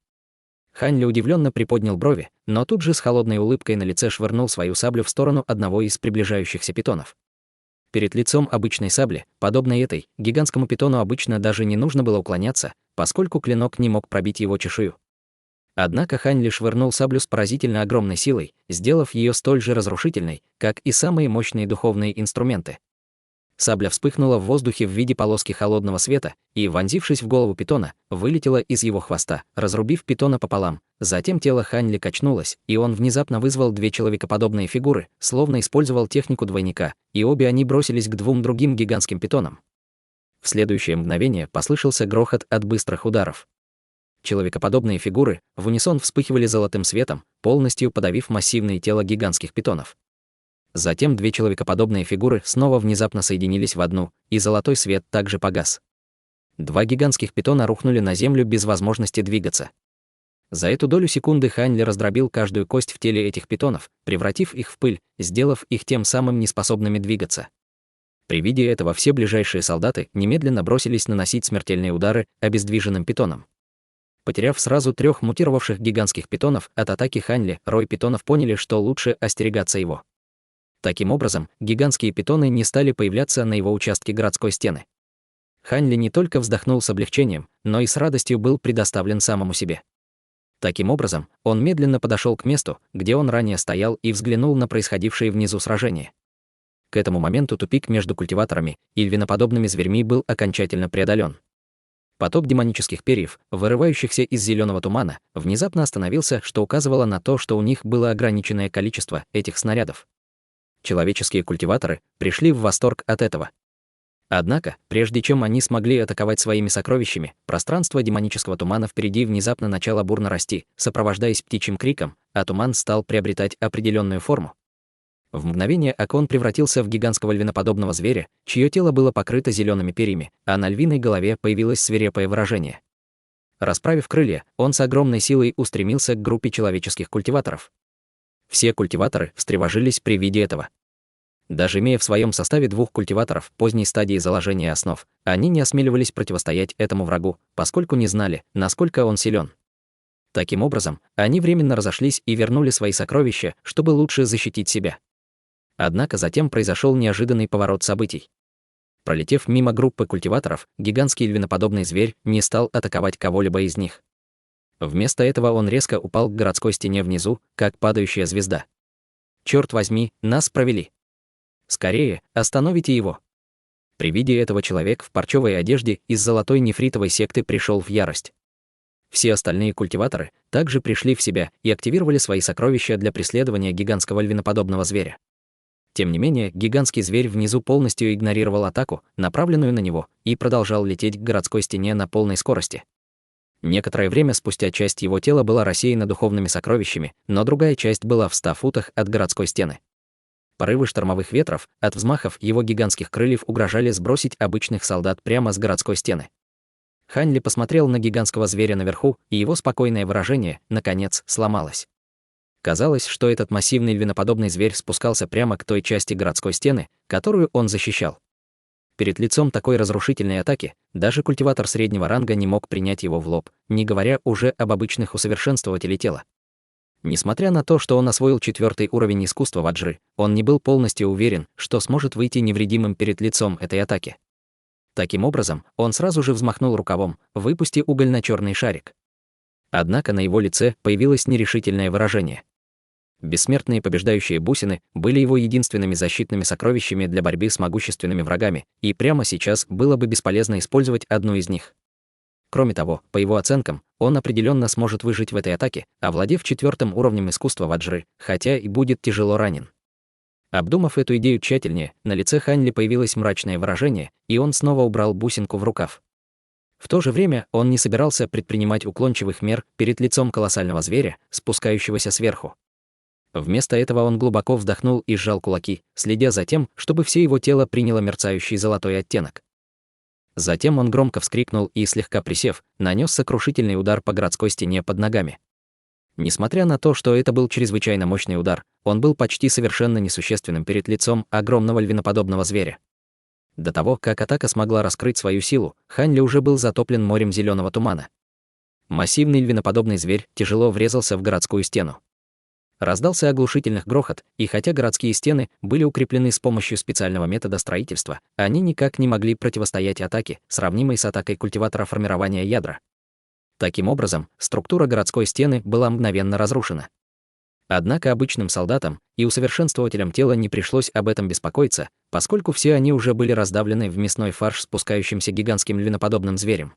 Ханьли удивленно приподнял брови, но тут же с холодной улыбкой на лице швырнул свою саблю в сторону одного из приближающихся питонов. Перед лицом обычной сабли, подобной этой, гигантскому питону обычно даже не нужно было уклоняться, поскольку клинок не мог пробить его чешую. Однако Ханьли швырнул саблю с поразительно огромной силой, сделав ее столь же разрушительной, как и самые мощные духовные инструменты. Сабля вспыхнула в воздухе в виде полоски холодного света и, вонзившись в голову питона, вылетела из его хвоста, разрубив питона пополам. Затем тело Ханьли качнулось, и он внезапно вызвал 2 человекоподобные фигуры, словно использовал технику двойника, и обе они бросились к 2 другим гигантским питонам. В следующее мгновение послышался грохот от быстрых ударов. Человекоподобные фигуры в унисон вспыхивали золотым светом, полностью подавив массивные тела гигантских питонов. Затем 2 человекоподобные фигуры снова внезапно соединились в одну, и золотой свет также погас. 2 гигантских питона рухнули на землю без возможности двигаться. За эту долю секунды Ханьли раздробил каждую кость в теле этих питонов, превратив их в пыль, сделав их тем самым неспособными двигаться. При виде этого все ближайшие солдаты немедленно бросились наносить смертельные удары обездвиженным питонам. Потеряв сразу 3 мутировавших гигантских питонов от атаки Ханьли, рой питонов поняли, что лучше остерегаться его. Таким образом, гигантские питоны не стали появляться на его участке городской стены. Ханьли не только вздохнул с облегчением, но и с радостью был предоставлен самому себе. Таким образом, он медленно подошел к месту, где он ранее стоял, и взглянул на происходившее внизу сражение. К этому моменту тупик между культиваторами и львиноподобными зверьми был окончательно преодолен. Поток демонических перьев, вырывающихся из зеленого тумана, внезапно остановился, что указывало на то, что у них было ограниченное количество этих снарядов. Человеческие культиваторы пришли в восторг от этого. Однако, прежде чем они смогли атаковать своими сокровищами, пространство демонического тумана впереди внезапно начало бурно расти, сопровождаясь птичьим криком, а туман стал приобретать определенную форму. В мгновение ока он превратился в гигантского львиноподобного зверя, чье тело было покрыто зелеными перьями, а на львиной голове появилось свирепое выражение. Расправив крылья, он с огромной силой устремился к группе человеческих культиваторов. Все культиваторы встревожились при виде этого. Даже имея в своем составе 2 культиваторов поздней стадии заложения основ, они не осмеливались противостоять этому врагу, поскольку не знали, насколько он силен. Таким образом, они временно разошлись и вернули свои сокровища, чтобы лучше защитить себя. Однако затем произошел неожиданный поворот событий. Пролетев мимо группы культиваторов, гигантский львиноподобный зверь не стал атаковать кого-либо из них. Вместо этого он резко упал к городской стене внизу, как падающая звезда. «Чёрт возьми, нас провели! Скорее, остановите его!» При виде этого человек в парчевой одежде из золотой нефритовой секты пришел в ярость. Все остальные культиваторы также пришли в себя и активировали свои сокровища для преследования гигантского львиноподобного зверя. Тем не менее, гигантский зверь внизу полностью игнорировал атаку, направленную на него, и продолжал лететь к городской стене на полной скорости. Некоторое время спустя часть его тела была рассеяна духовными сокровищами, но другая часть была в 100 футах от городской стены. Порывы штормовых ветров от взмахов его гигантских крыльев угрожали сбросить обычных солдат прямо с городской стены. Хань Ли посмотрел на гигантского зверя наверху, и его спокойное выражение, наконец, сломалось. Казалось, что этот массивный львиноподобный зверь спускался прямо к той части городской стены, которую он защищал. Перед лицом такой разрушительной атаки даже культиватор среднего ранга не мог принять его в лоб, не говоря уже об обычных усовершенствователей тела. Несмотря на то, что он освоил 4-й уровень искусства ваджры, он не был полностью уверен, что сможет выйти невредимым перед лицом этой атаки. Таким образом, он сразу же взмахнул рукавом, выпустив угольно-черный шарик. Однако на его лице появилось нерешительное выражение. Бессмертные побеждающие бусины были его единственными защитными сокровищами для борьбы с могущественными врагами, и прямо сейчас было бы бесполезно использовать одну из них. Кроме того, по его оценкам, он определенно сможет выжить в этой атаке, овладев 4-м уровнем искусства ваджры, хотя и будет тяжело ранен. Обдумав эту идею тщательнее, на лице Хань Ли появилось мрачное выражение, и он снова убрал бусинку в рукав. В то же время он не собирался предпринимать уклончивых мер перед лицом колоссального зверя, спускающегося сверху. Вместо этого он глубоко вздохнул и сжал кулаки, следя за тем, чтобы все его тело приняло мерцающий золотой оттенок. Затем он громко вскрикнул и, слегка присев, нанес сокрушительный удар по городской стене под ногами. Несмотря на то, что это был чрезвычайно мощный удар, он был почти совершенно несущественным перед лицом огромного львиноподобного зверя. До того, как атака смогла раскрыть свою силу, Хань Ли уже был затоплен морем зеленого тумана. Массивный львиноподобный зверь тяжело врезался в городскую стену. Раздался оглушительный грохот, и хотя городские стены были укреплены с помощью специального метода строительства, они никак не могли противостоять атаке, сравнимой с атакой культиватора формирования ядра. Таким образом, структура городской стены была мгновенно разрушена. Однако обычным солдатам и усовершенствователям тела не пришлось об этом беспокоиться, поскольку все они уже были раздавлены в мясной фарш спускающимся гигантским львиноподобным зверем.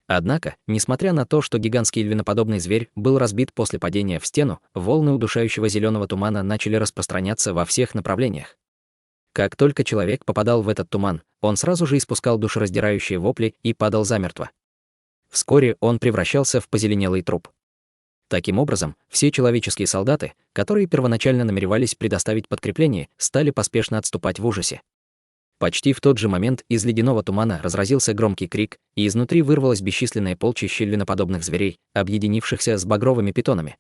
Однако, несмотря на то, что гигантский львиноподобный зверь был разбит после падения в стену, волны удушающего зеленого тумана начали распространяться во всех направлениях. Как только человек попадал в этот туман, он сразу же испускал душераздирающие вопли и падал замертво. Вскоре он превращался в позеленелый труп. Таким образом, все человеческие солдаты, которые первоначально намеревались предоставить подкрепление, стали поспешно отступать в ужасе. Почти в тот же момент из ледяного тумана разразился громкий крик, и изнутри вырвалось бесчисленное полчище львиноподобных зверей, объединившихся с багровыми питонами.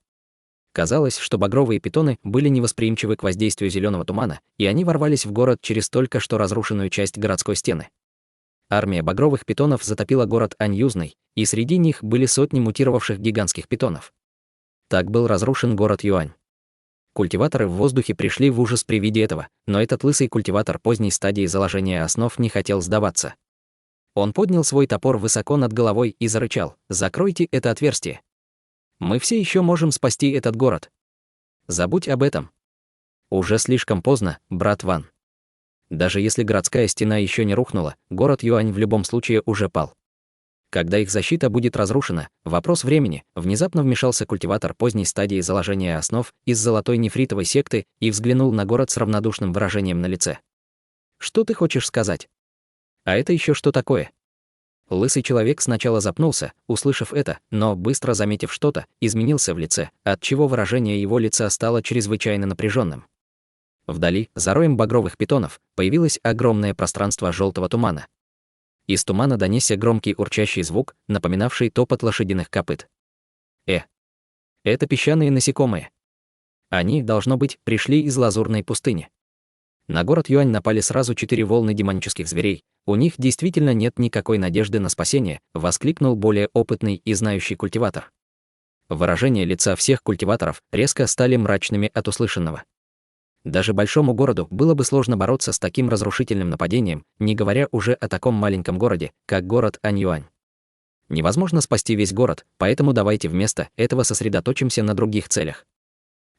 Казалось, что багровые питоны были невосприимчивы к воздействию зеленого тумана, и они ворвались в город через только что разрушенную часть городской стены. Армия багровых питонов затопила город Аньюзный, и среди них были сотни мутировавших гигантских питонов. Так был разрушен город Юань. Культиваторы в воздухе пришли в ужас при виде этого, но этот лысый культиватор поздней стадии заложения основ не хотел сдаваться. Он поднял свой топор высоко над головой и зарычал: «Закройте это отверстие! Мы все еще можем спасти этот город! Забудь об этом! Уже слишком поздно, брат Ван! Даже если городская стена еще не рухнула, город Юань в любом случае уже пал. Когда их защита будет разрушена, вопрос времени», внезапно вмешался культиватор поздней стадии заложения основ из золотой нефритовой секты и взглянул на город с равнодушным выражением на лице. «Что ты хочешь сказать? А это еще что такое?» Лысый человек сначала запнулся, услышав это, но, быстро заметив что-то, изменился в лице, отчего выражение его лица стало чрезвычайно напряженным. Вдали, за роем багровых питонов, появилось огромное пространство желтого тумана. Из тумана донесся громкий урчащий звук, напоминавший топот лошадиных копыт. Это песчаные насекомые. Они, должно быть, пришли из лазурной пустыни. На город Юань напали сразу 4 волны демонических зверей. У них действительно нет никакой надежды на спасение, воскликнул более опытный и знающий культиватор. Выражения лица всех культиваторов резко стали мрачными от услышанного. Даже большому городу было бы сложно бороться с таким разрушительным нападением, не говоря уже о таком маленьком городе, как город Аньюань. Невозможно спасти весь город, поэтому давайте вместо этого сосредоточимся на других целях.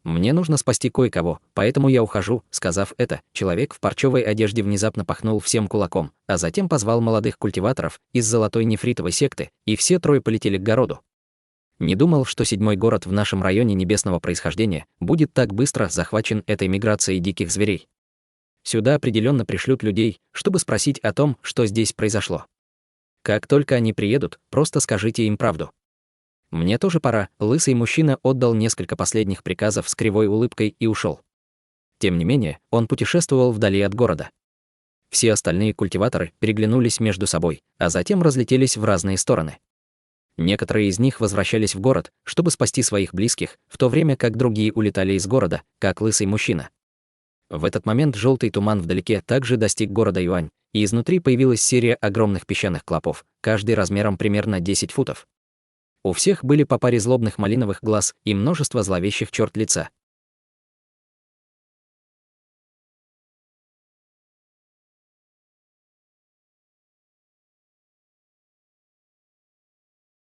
Мне нужно спасти кое-кого, поэтому я ухожу. Сказав это, человек в парчевой одежде внезапно пахнул всем кулаком, а затем позвал молодых культиваторов из золотой нефритовой секты, и все трое полетели к городу. Не думал, что 7-й город в нашем районе небесного происхождения будет так быстро захвачен этой миграцией диких зверей. Сюда определенно пришлют людей, чтобы спросить о том, что здесь произошло. Как только они приедут, просто скажите им правду. Мне тоже пора. Лысый мужчина отдал несколько последних приказов с кривой улыбкой и ушел. Тем не менее, он путешествовал вдали от города. Все остальные культиваторы переглянулись между собой, а затем разлетелись в разные стороны. Некоторые из них возвращались в город, чтобы спасти своих близких, в то время как другие улетали из города, как лысый мужчина. В этот момент желтый туман вдалеке также достиг города Юань, и изнутри появилась серия огромных песчаных клопов, каждый размером примерно 10 футов. У всех были по паре злобных малиновых глаз и множество зловещих черт лица.